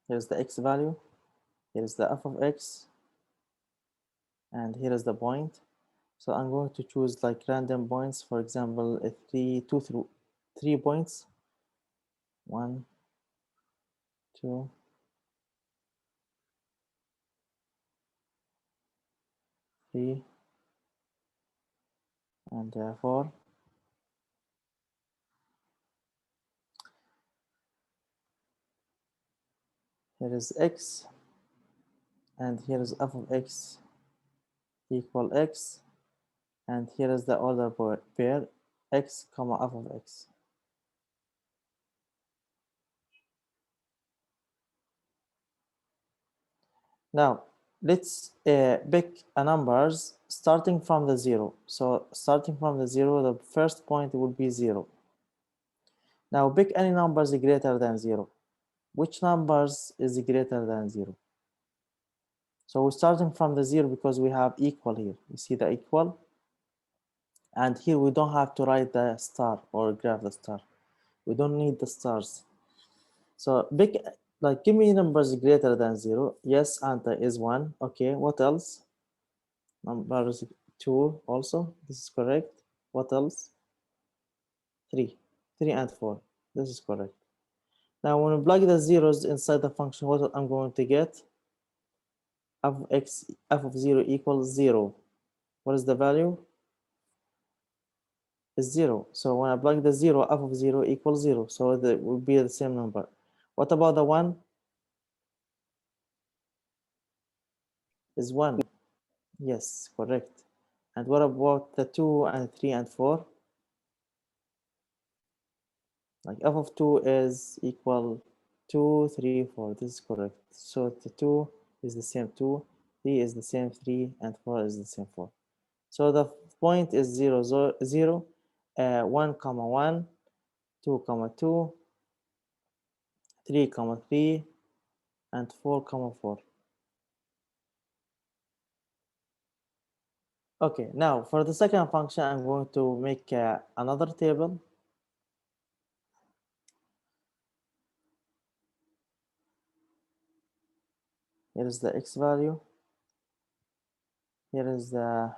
Here's the x value, here's the f of x, and here is the point. So I'm going to choose like random points, for example, 2 through 3 points. 1, 2, 3, and 4. Here is x, and here is f of x equal x, and here is the order pair x comma f of x. Now let's pick a numbers starting from the 0. So starting from the 0, the first point will be 0. Now pick any numbers greater than 0. Which numbers is greater than 0? So we're starting from the 0 because we have equal here. You see the equal? And here we don't have to write the star or graph the star. We don't need the stars. So pick, like, give me numbers greater than 0. Yes, answer is 1. Okay, what else? Numbers 2 also. This is correct. What else? 3. 3 and 4. This is correct. Now when we plug the zeros inside the function, what I'm going to get? F of x, f of 0 equals 0. What is the value? Is 0. So when I plug the 0, f of 0 equals 0. So that will be the same number. What about the 1? Is 1. Yes, correct. And what about the 2 and 3 and 4? Like f of 2 is equal 2, 3, 4. This is correct. So the 2 is the same 2, 3 is the same 3, and 4 is the same 4. So the point is 0, 0, 1, comma 1, 2, comma 2, 3, comma 3, and 4, comma 4. Okay, now for the second function, I'm going to make another table. Here is the x value. Here is the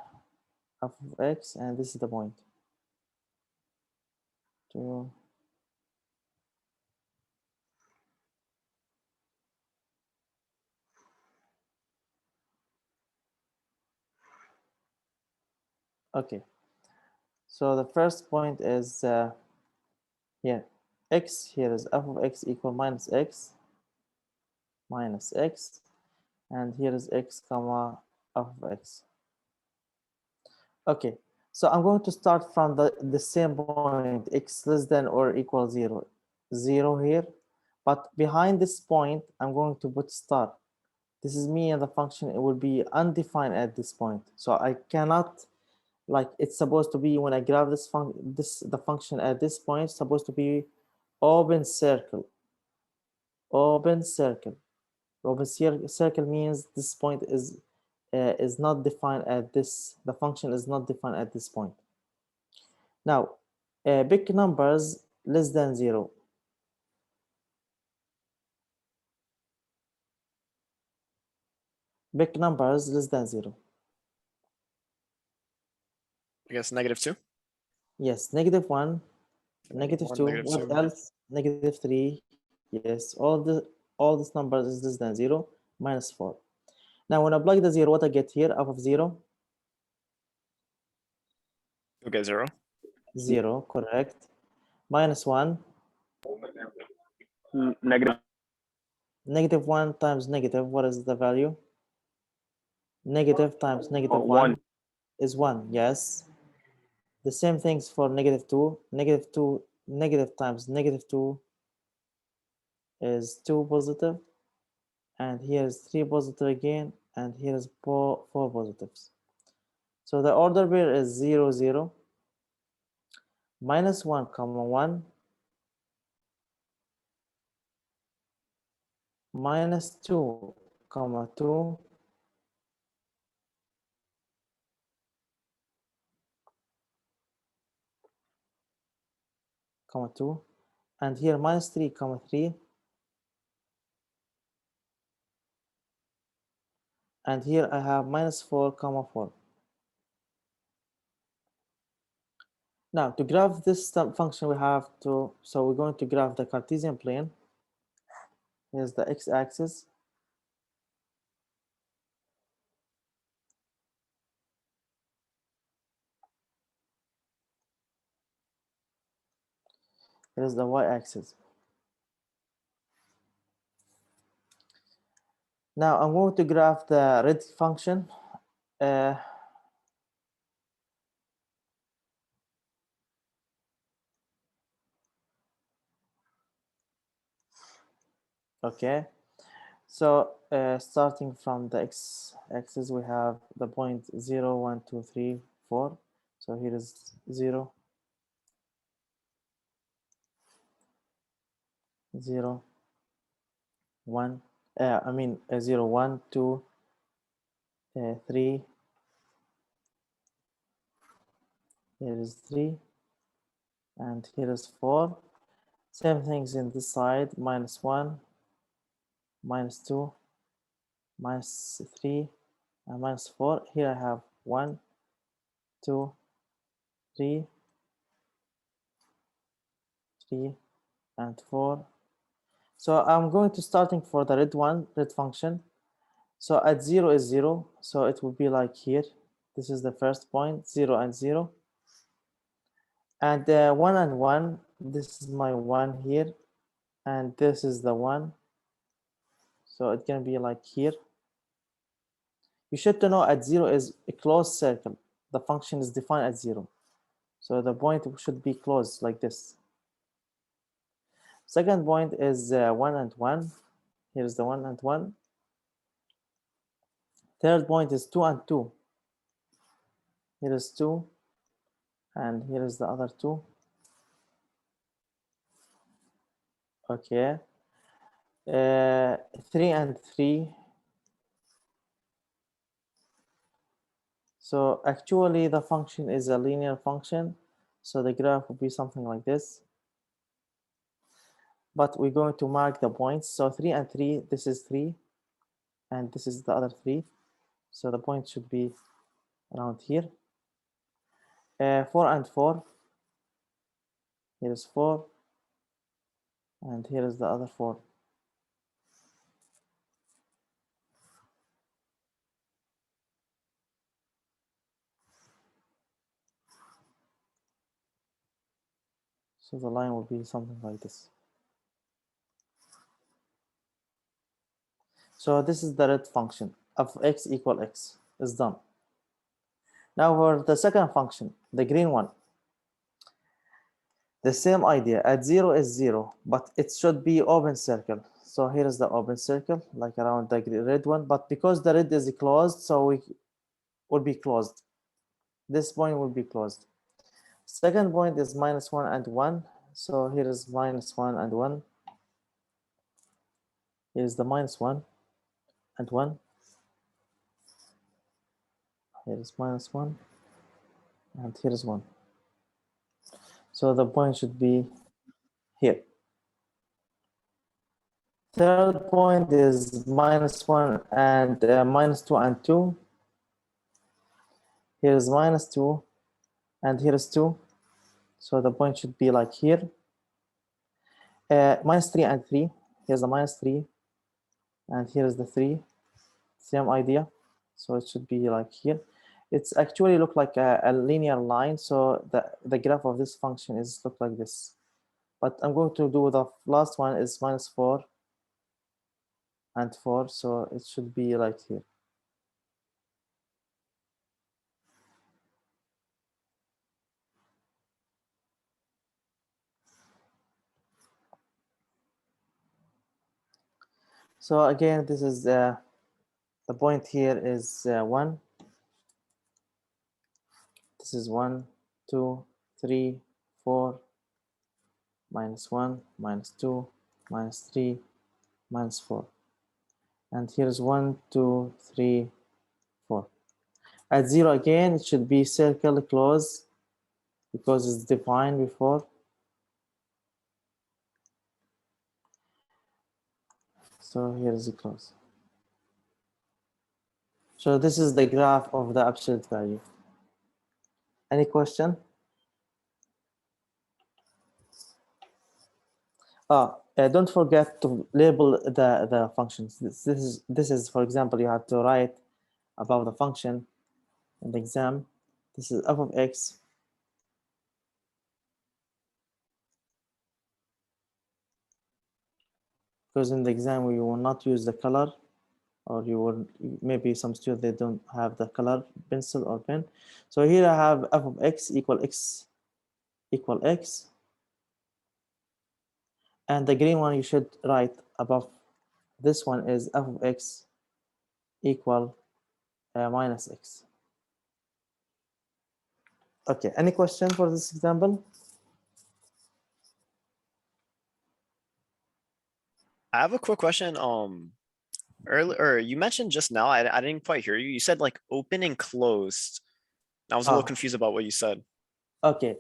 f of x, and this is the point. 2. Okay, so the first point is here, x. Here is f of x equal minus x, and here is x comma f of x. Okay, so I'm going to start from the same point, x less than or equal 0, 0 here, but behind this point, I'm going to put star. This is me and the function, it will be undefined at this point. So I cannot, like, it's supposed to be when I grab the function at this point, it's supposed to be open circle. Open circle. Open circle means this point is not defined at this, the function is not defined at this point. Now, big numbers less than 0. Big numbers less than 0. I guess -2. Yes, -1, -2. negative What 2. else? -3. Yes, all these numbers is less than 0. -4. Now, when I plug the 0, what I get here? F of 0? You'll get 0. 0, correct. -1? Negative. -1 times negative, what is the value? Negative times -1 1. is 1, yes. The same things for -2. -2, negative times -2 is 2 positive. And here is 3 positive again, and here is 4 positives. So the order pair is 0, 0, -1, comma 1, -2, comma 2, comma 2, and here -3, comma 3, and here I have -4, comma 4. Now to graph this function, we have to, so we're going to graph the Cartesian plane. Here's the x-axis. Here is the y-axis. Now I'm going to graph the red function. Okay, so starting from the x-axis, we have the point 0, 1, 2, 3, 4. So here is 0, 0, 1. 0, 1, 2, 3. Here is 3, and here is 4. Same things in this side, -1, -2, -3, and -4. Here I have 1, 2, 3, 3, and 4. So I'm going to starting for the red function. So at 0 is 0, so it will be like here. This is the first point, 0 and 0. And 1 and 1, this is my 1 here, and this is the 1. So it's going to be like here. You should know at 0 is a closed circle. The function is defined at 0. So the point should be closed like this. Second point is 1 and 1. Here's the 1 and 1. Third point is 2 and 2. Here is 2, and here is the other 2. Okay. 3 and 3. So actually the function is a linear function. So the graph will be something like this. But we're going to mark the points. So 3 and 3, this is 3, and this is the other 3. So the point should be around here. 4 and 4. Here is 4, and here is the other 4. So the line will be something like this. So this is the red function of x equal x. Is done. Now for the second function, the green one. The same idea. At 0 is 0, but it should be open circle. So here is the open circle, like around the red one. But because the red is closed, so we will be closed. This point will be closed. Second point is -1 and 1. So here is -1 and 1. Here is the -1 and 1. Here is -1, and here is 1. So the point should be here. Third point is -1 and -2 and 2. Here is -2, and here is 2. So the point should be like here. -3 and 3. Here's the -3, and here is the 3. Same idea. So it should be like here. It's actually look like a linear line. So the graph of this function is look like this. But I'm going to do the last one is -4 and 4. So it should be like here. So again, this is the point here is 1. This is 1, 2, 3, 4, -1, -2, -3, -4. And here's 1, 2, 3, 4. At 0 again, it should be circle close because it's defined before. So here is the close. So this is the graph of the absolute value. Any question? Don't forget to label the functions. This is, for example, you have to write about the function in the exam. This is f of x because in the exam we will not use the color, or you will, maybe some students they don't have the color pencil or pen. So here I have f of x equal x equal x, and the green one you should write above this one is f of x equal minus x. Okay, any question for this example? I have a quick question. Earlier you mentioned just now, I didn't quite hear you. You said like open and closed. I was a little Ah. confused about what you said. Okay,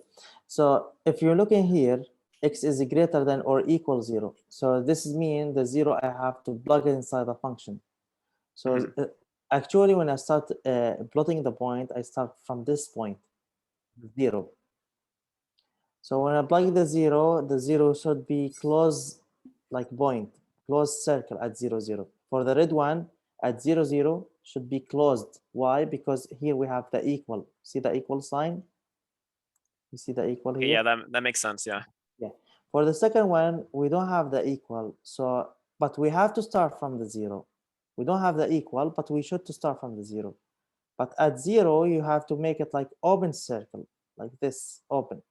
so if you're looking here, x is greater than or equal 0. So this means the 0 I have to plug it inside the function. So actually when I start plotting the point, I start from this point, 0. So when I plug the 0 should be close like point, closed circle at 0, 0. For the red one, at 0, 0 should be closed. Why? Because here we have the equal. See the equal sign? You see the equal here? Yeah, that makes sense. Yeah. Yeah. For the second one, we don't have the equal. So, but we have to start from the 0. We don't have the equal, but we should to start from the 0. But at 0, you have to make it like open circle, like this, open.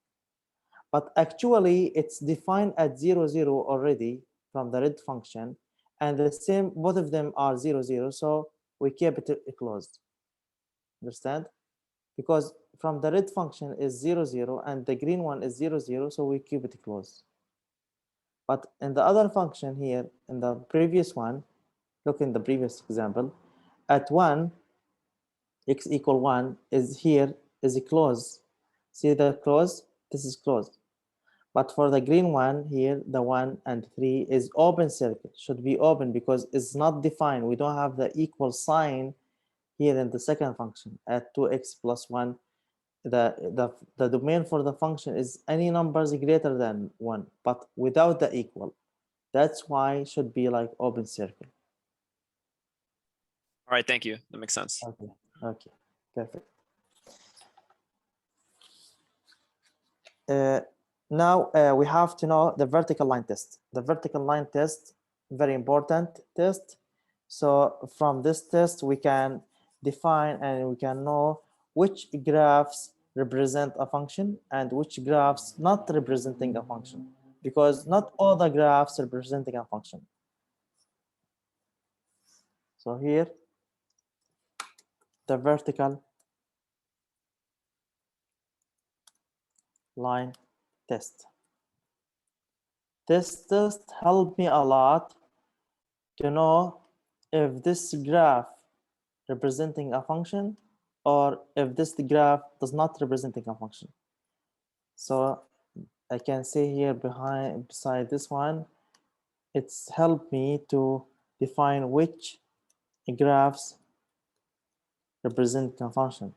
But actually, it's defined at 0, 0 already from the red function. And the same, both of them are 0, 0. So we keep it closed. Understand? Because from the red function is 0, 0, and the green one is 0, 0. So we keep it closed. But in the other function here, in the previous one, look in the previous example, at 1, x equal 1 is here, is a close. See the close? This is closed. But for the green one here, the 1 and 3 is open circle, should be open because it's not defined. We don't have the equal sign here in the second function at 2x plus 1. The domain for the function is any numbers greater than 1, but without the equal. That's why it should be like open circle. All right. Thank you. That makes sense. Okay. Okay. Perfect. Now we have to know the vertical line test. The vertical line test, very important test. So from this test, we can define and we can know which graphs represent a function and which graphs not representing a function, because not all the graphs representing a function. So here, the vertical line test. This test helped me a lot to know if this graph representing a function or if this graph does not representing a function. So I can say here beside this one, it's helped me to define which graphs represent a function.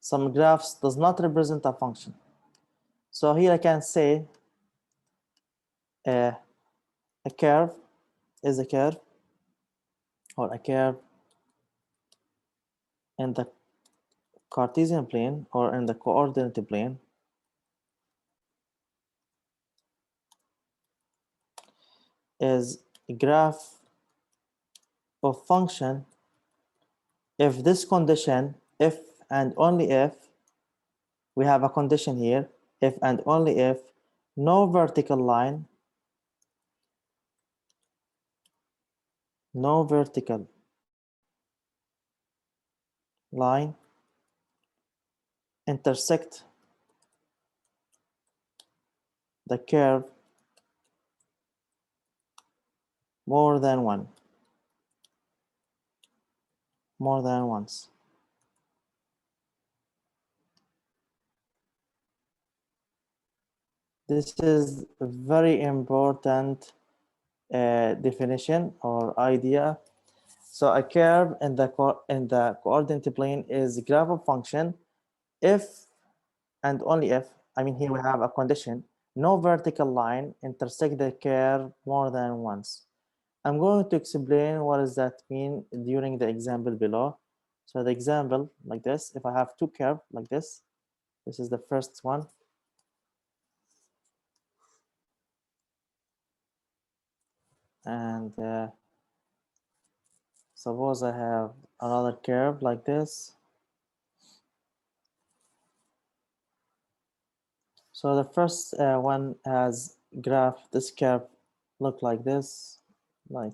Some graphs does not represent a function. So here I can say a curve is a curve, or a curve in the Cartesian plane or in the coordinate plane is a graph of function if this condition, if and only if, we have a condition here, if and only if no vertical line, no vertical line intersect the curve more than once. This is a very important definition or idea. So a curve in the coordinate plane is a graph of function if and only if, I mean here we have a condition, no vertical line intersect the curve more than once. I'm going to explain what does that mean during the example below. So the example like this, if I have two curves like this is the first one. And suppose I have another curve like this. So the first one has graph, this curve look like this, like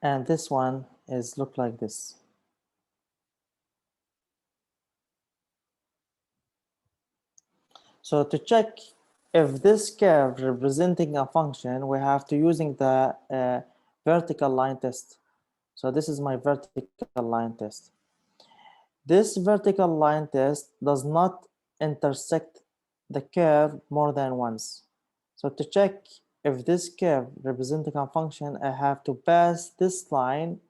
and this one is look like this. So to check if this curve representing a function, we have to using the vertical line test. So this is my vertical line test. This vertical line test does not intersect the curve more than once. So to check if this curve representing a function, I have to pass this line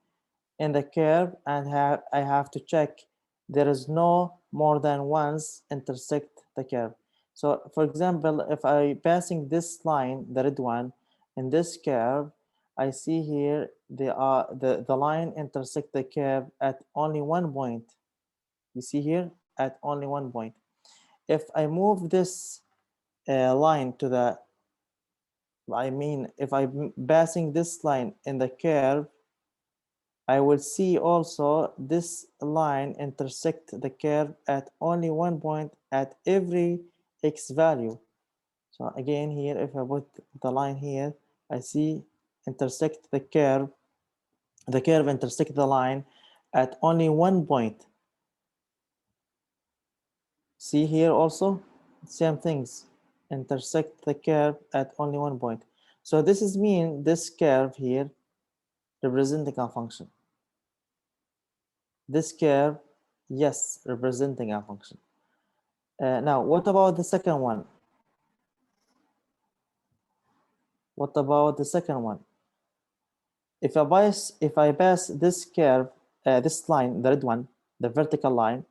in the curve and I have to check there is no more than once intersect the curve. So for example, if I passing this line, the red one, in this curve, I see here the line intersect the curve at only one point. You see here at only one point. If I move this line to the, if I'm passing this line in the curve, I will see also this line intersect the curve at only one point at every x value. So again here, if I put the line here, I see intersect the curve intersect the line at only one point. See here also, same things, intersect the curve at only one point. So this is mean this curve here representing a function. This curve, yes, representing a function. Now, what about the second one? What about the second one? If I pass this curve, this line, the red one, the vertical line,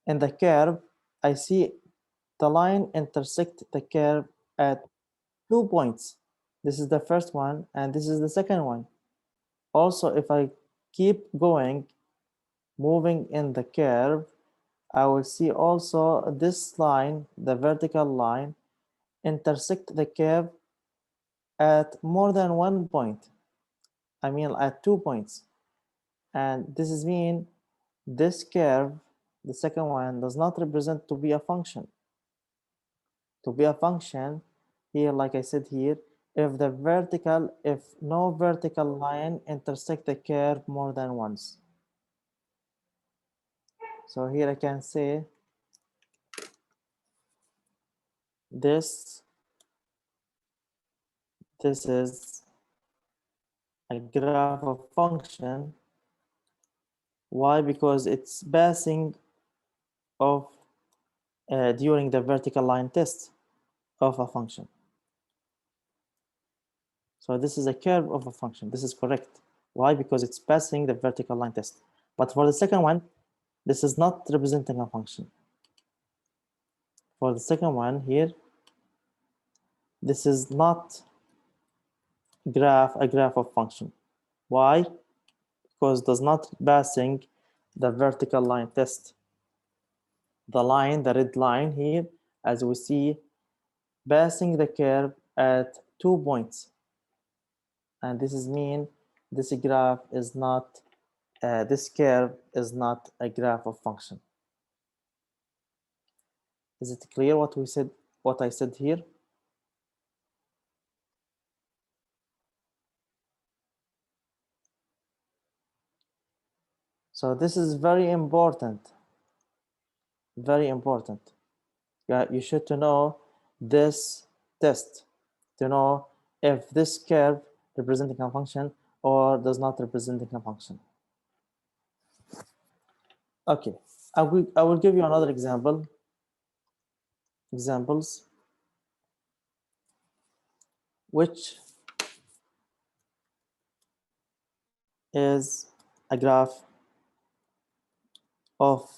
in the curve, I see the line intersect the curve at 2 points. This is the first one, and this is the second one. Also, if I keep going, moving in the curve, I will see also this line, the vertical line, intersect the curve at more than one point. I mean at 2 points. And this is mean this curve, the second one, does not represent to be a function. To be a function, here, like I said here, if no vertical line intersect the curve more than once. So here I can say this is a graph of function. Why? Because it's passing of during the vertical line test of a function. So this is a curve of a function. This is correct. Why? Because it's passing the vertical line test. But for the second one, this is not representing a function. For the second one here, this is not a graph of function. Why? Because it does not passing the vertical line test. The line, the red line here, as we see, passing the curve at 2 points. And this is mean this graph is not, this curve is not a graph of function. Is it clear what we said, what I said here? So this is very important. Very important. Yeah, you should to know this test to know if this curve representing a function or does not representing a function. Okay, I will give you another examples, which is a graph of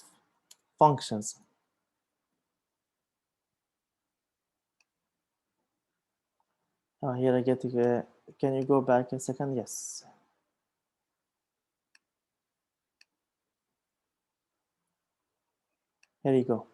functions. Oh, here I get to, can you go back a second? Yes. Here you go.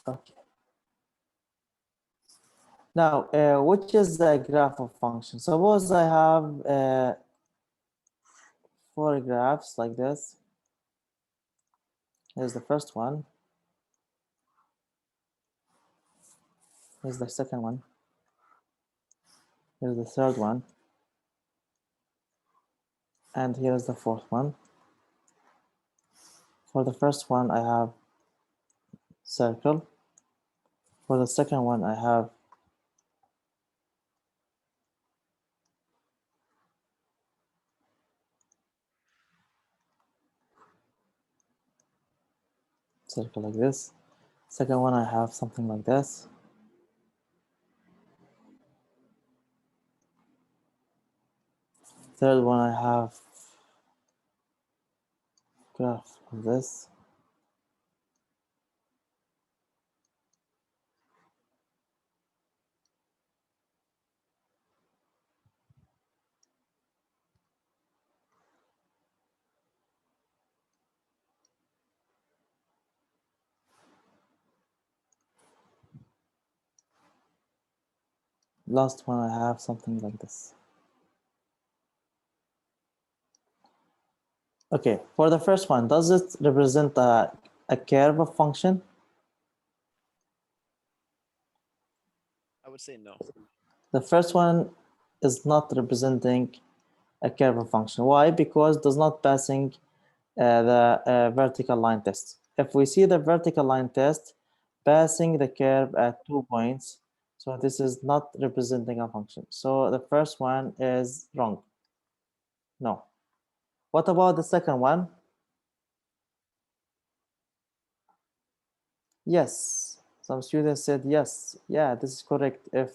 Okay. Now, which is the graph of function? Suppose I have 4 graphs like this. Here's the first one. Here's the second one. Here's the third one. And here's the fourth one. For the first one, I have circle. For the second one, I have circle like this. Second one, I have something like this. Third one, I have graph of this. Last one, I have something like this. Okay, for the first one, does it represent a curve of function? I would say no. The first one is not representing a curve of function. Why? Because it does not passing the vertical line test. If we see the vertical line test passing the curve at 2 points, so this is not representing a function. So the first one is wrong. No. What about the second one? Yes. Some students said yes. Yeah, this is correct. If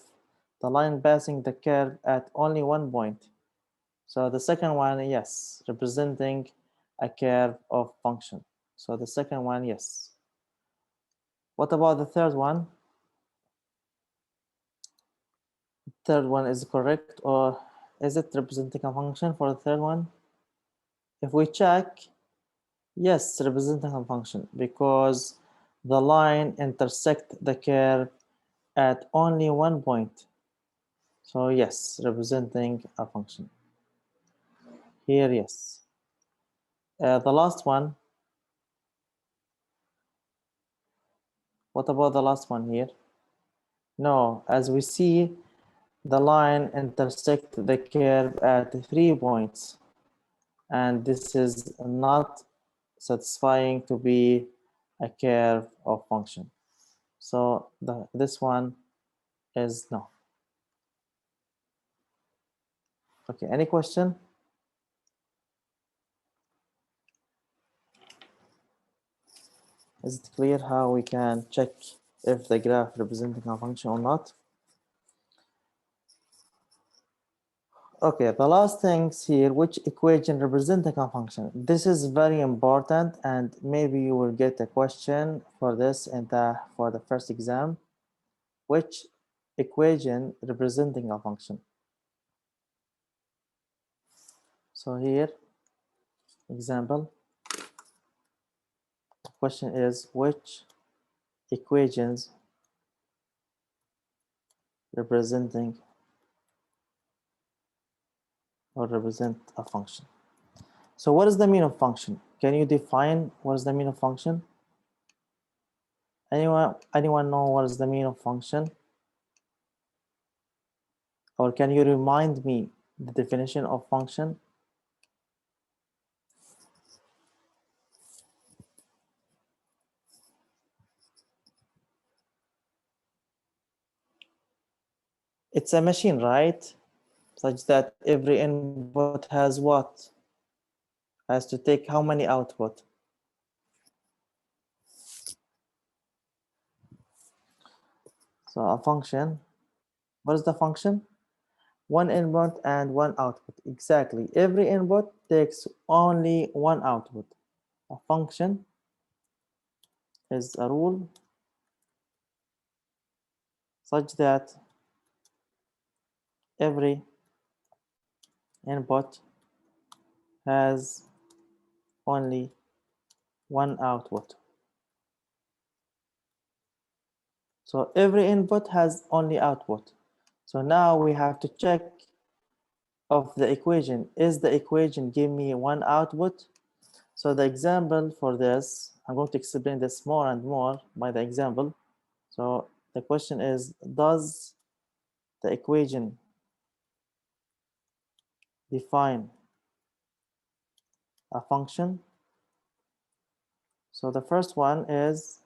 the line passing the curve at only 1 point. So the second one, yes, representing a curve of function. So the second one, yes. What about the third one? Third one is correct, or is it representing a function for the third one? If we check, yes, representing a function because the line intersect the curve at only 1 point. So yes, representing a function. Here, yes. The last one. What about the last one here? No, as we see, the line intersect the curve at 3 points, and this is not satisfying to be a curve of function. So this one is no. Okay, any question? Is it clear how we can check if the graph representing a function or not? Okay, the last things here, which equation representing a function? This is very important, and maybe you will get a question for this for the first exam. Which equation representing a function? So here, example, the question is which equations representing or represent a function? So what is the mean of function? Can you define what is the mean of function? Anyone know what is the mean of function? Or can you remind me the definition of function? It's a machine, right? Such that every input has what? has to take how many output? So a function, what is the function? One input and one output. Exactly. Every input takes only one output. A function is a rule such that every input has only one output. So every input has only output. So now we have to check of the equation. Is the equation give me one output? So the example for this, I'm going to explain this more and more by the example. So the question is, does the equation define a function? So the first one is,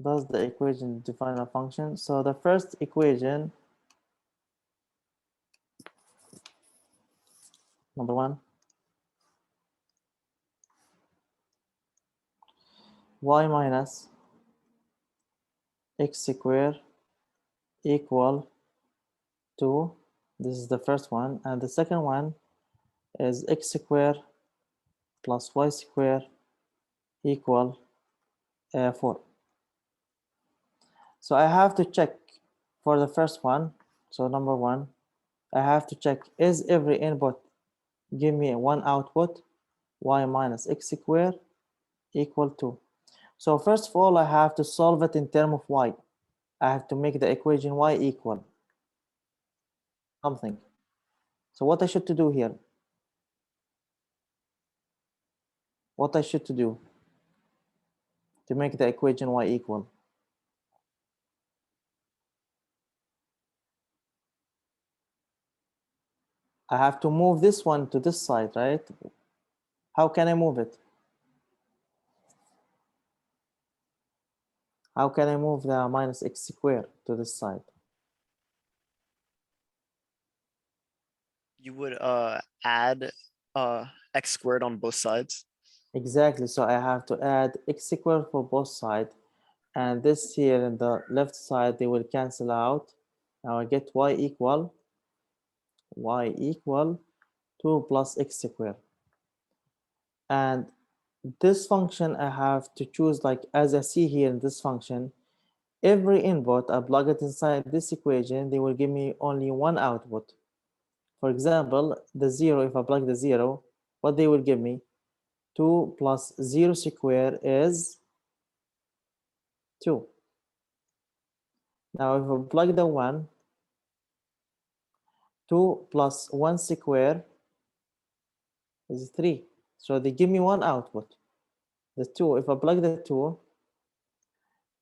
does the equation define a function? So the first equation, number one, y minus x squared equal to, this is the first one, and the second one is x squared plus y squared equal 4. So I have to check for the first one. So number one, I have to check, is every input give me one output, y minus x squared equal to. So first of all, I have to solve it in terms of y. I have to make the equation y equal something. So what I should to do here? What I should to do to make the equation y equal? I have to move this one to this side, right? How can I move it? How can I move the minus x squared to this side? You would add x squared on both sides. Exactly. So I have to add x squared for both sides, and this here in the left side, they will cancel out. Now I get y equal 2 plus x squared. And this function I have to choose, like as I see here in this function, every input I plug it inside this equation, they will give me only one output. For example, the 0, if I plug the 0, what they will give me? 2 plus 0 square is 2. Now if I plug the 1, 2 plus 1 square is 3. So they give me one output. The 2, if I plug the 2,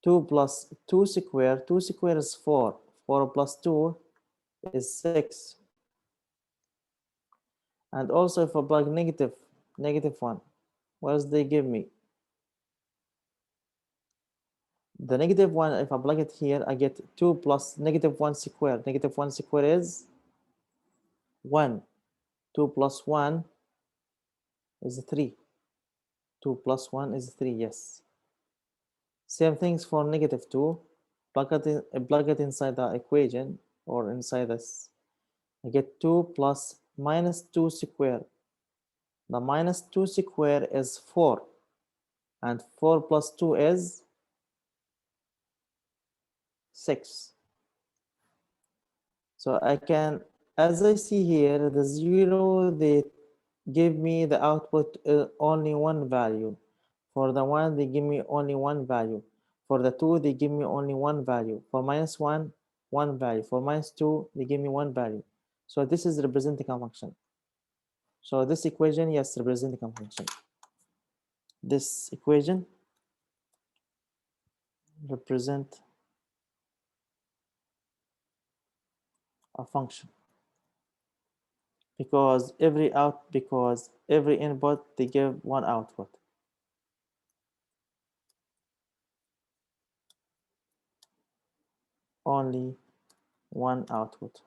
2 plus 2 square is 4. 4 plus 2 is 6. And also if I plug negative 1, what does they give me? The negative 1, if I plug it here, I get 2 plus negative 1 square. Negative 1 square is 1. 2 plus 1 is 3. 2 plus 1 is 3, yes. Same things for negative 2. Plug it inside the equation or inside this. I get 2 plus minus 2 square. The minus 2 square is 4. And 4 plus 2 is 6. So I can, as I see here, the 0, they give me the output only one value. For the 1, they give me only one value. For the 2, they give me only one value. For minus 1, one value. For minus 2, they give me one value. So this is representing a function. So this equation, yes, representing a function. This equation represent a function because every input they give one output. Only one output.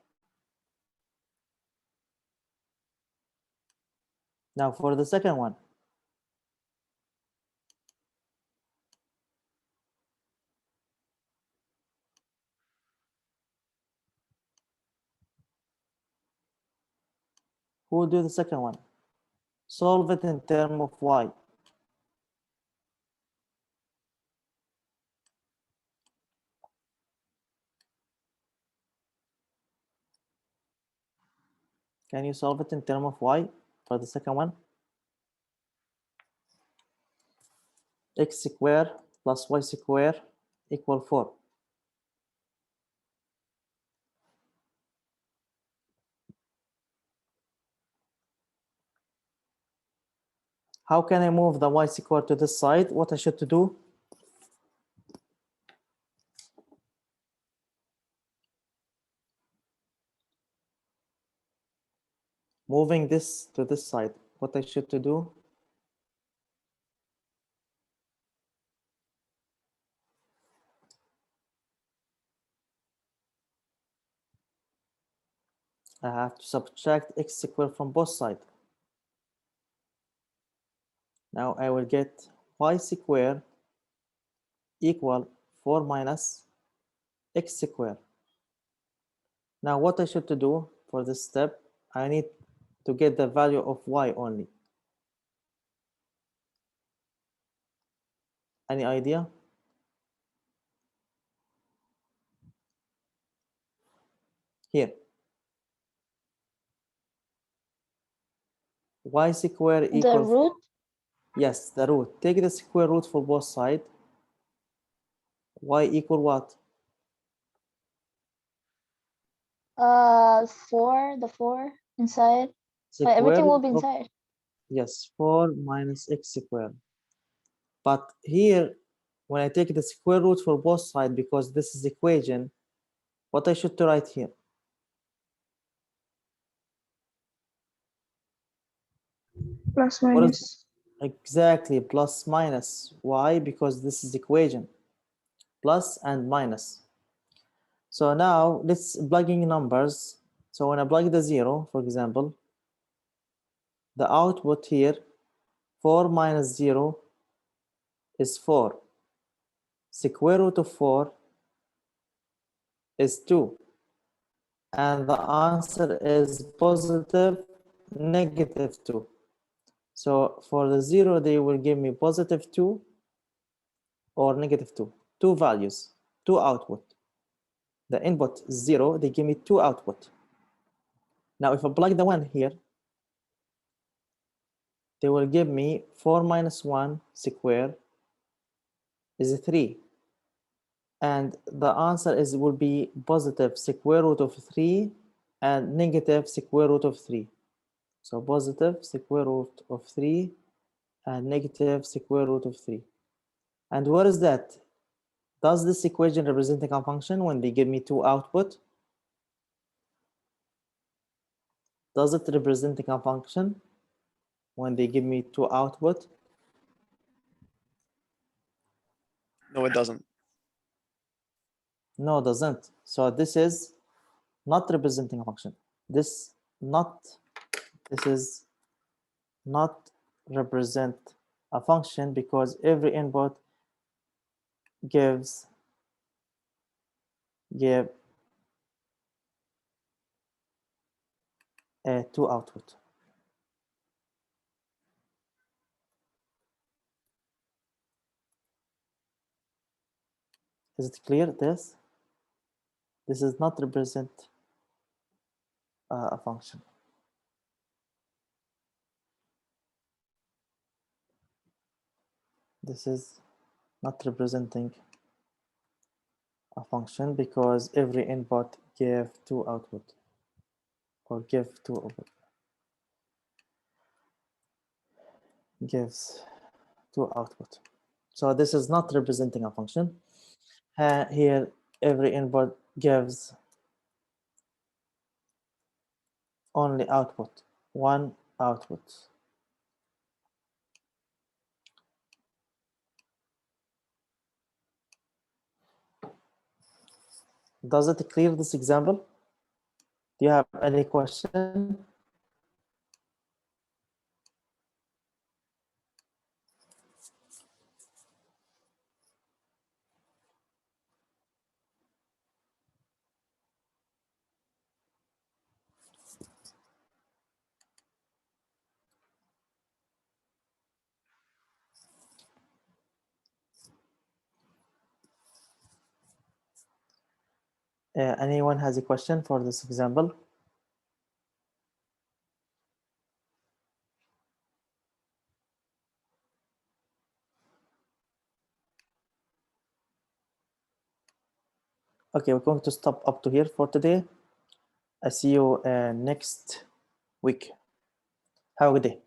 Now for the second one. Who will do the second one? Solve it in terms of y. Can you solve it in terms of y for the second one? X squared plus y squared equal 4. How can I move the y squared to this side? What I should to do? Moving this to this side. What I should to do? I have to subtract x squared from both sides. Now I will get y squared equal 4 minus x squared. Now what I should to do for this step, I need to get the value of y only. Any idea? Here. Y squared The equal root, yes, the root. Take the square root for both sides. Y equal what? 4, the 4 inside. But Square everything will root be of, inside. yes, 4 minus x squared. But here, when I take the square root for both sides, because this is equation, what I should to write here? Plus What is minus. exactly plus minus? Why? Because this is equation, plus and minus. So now let's plug in numbers. So when I plug the 0, for example, the output here, 4 minus 0 is 4. Square root of 4 is 2. And the answer is positive, negative 2. So for the 0, they will give me positive 2 or negative 2. Two values, two output. The input is 0, they give me two output. Now if I plug the 1 here, they will give me 4 minus 1 square is 3. And the answer is will be positive square root of 3 and negative square root of 3. So positive square root of 3 and negative square root of 3. And what is that? Does this equation representing a function when they give me two output? Does it representing a function when they give me two output? No, it doesn't. No, it doesn't. So this is not representing a function. This is not represent a function because every input give a two output. Is it clear? This is not represent a function. This is not representing a function because every input give two output or give two output. Gives two output. So this is not representing a function. Here, every input gives only output, one output. Does it clear this example? Do you have any question? Anyone has a question for this example? Okay, we're going to stop up to here for today. I see you next week. Have a good day.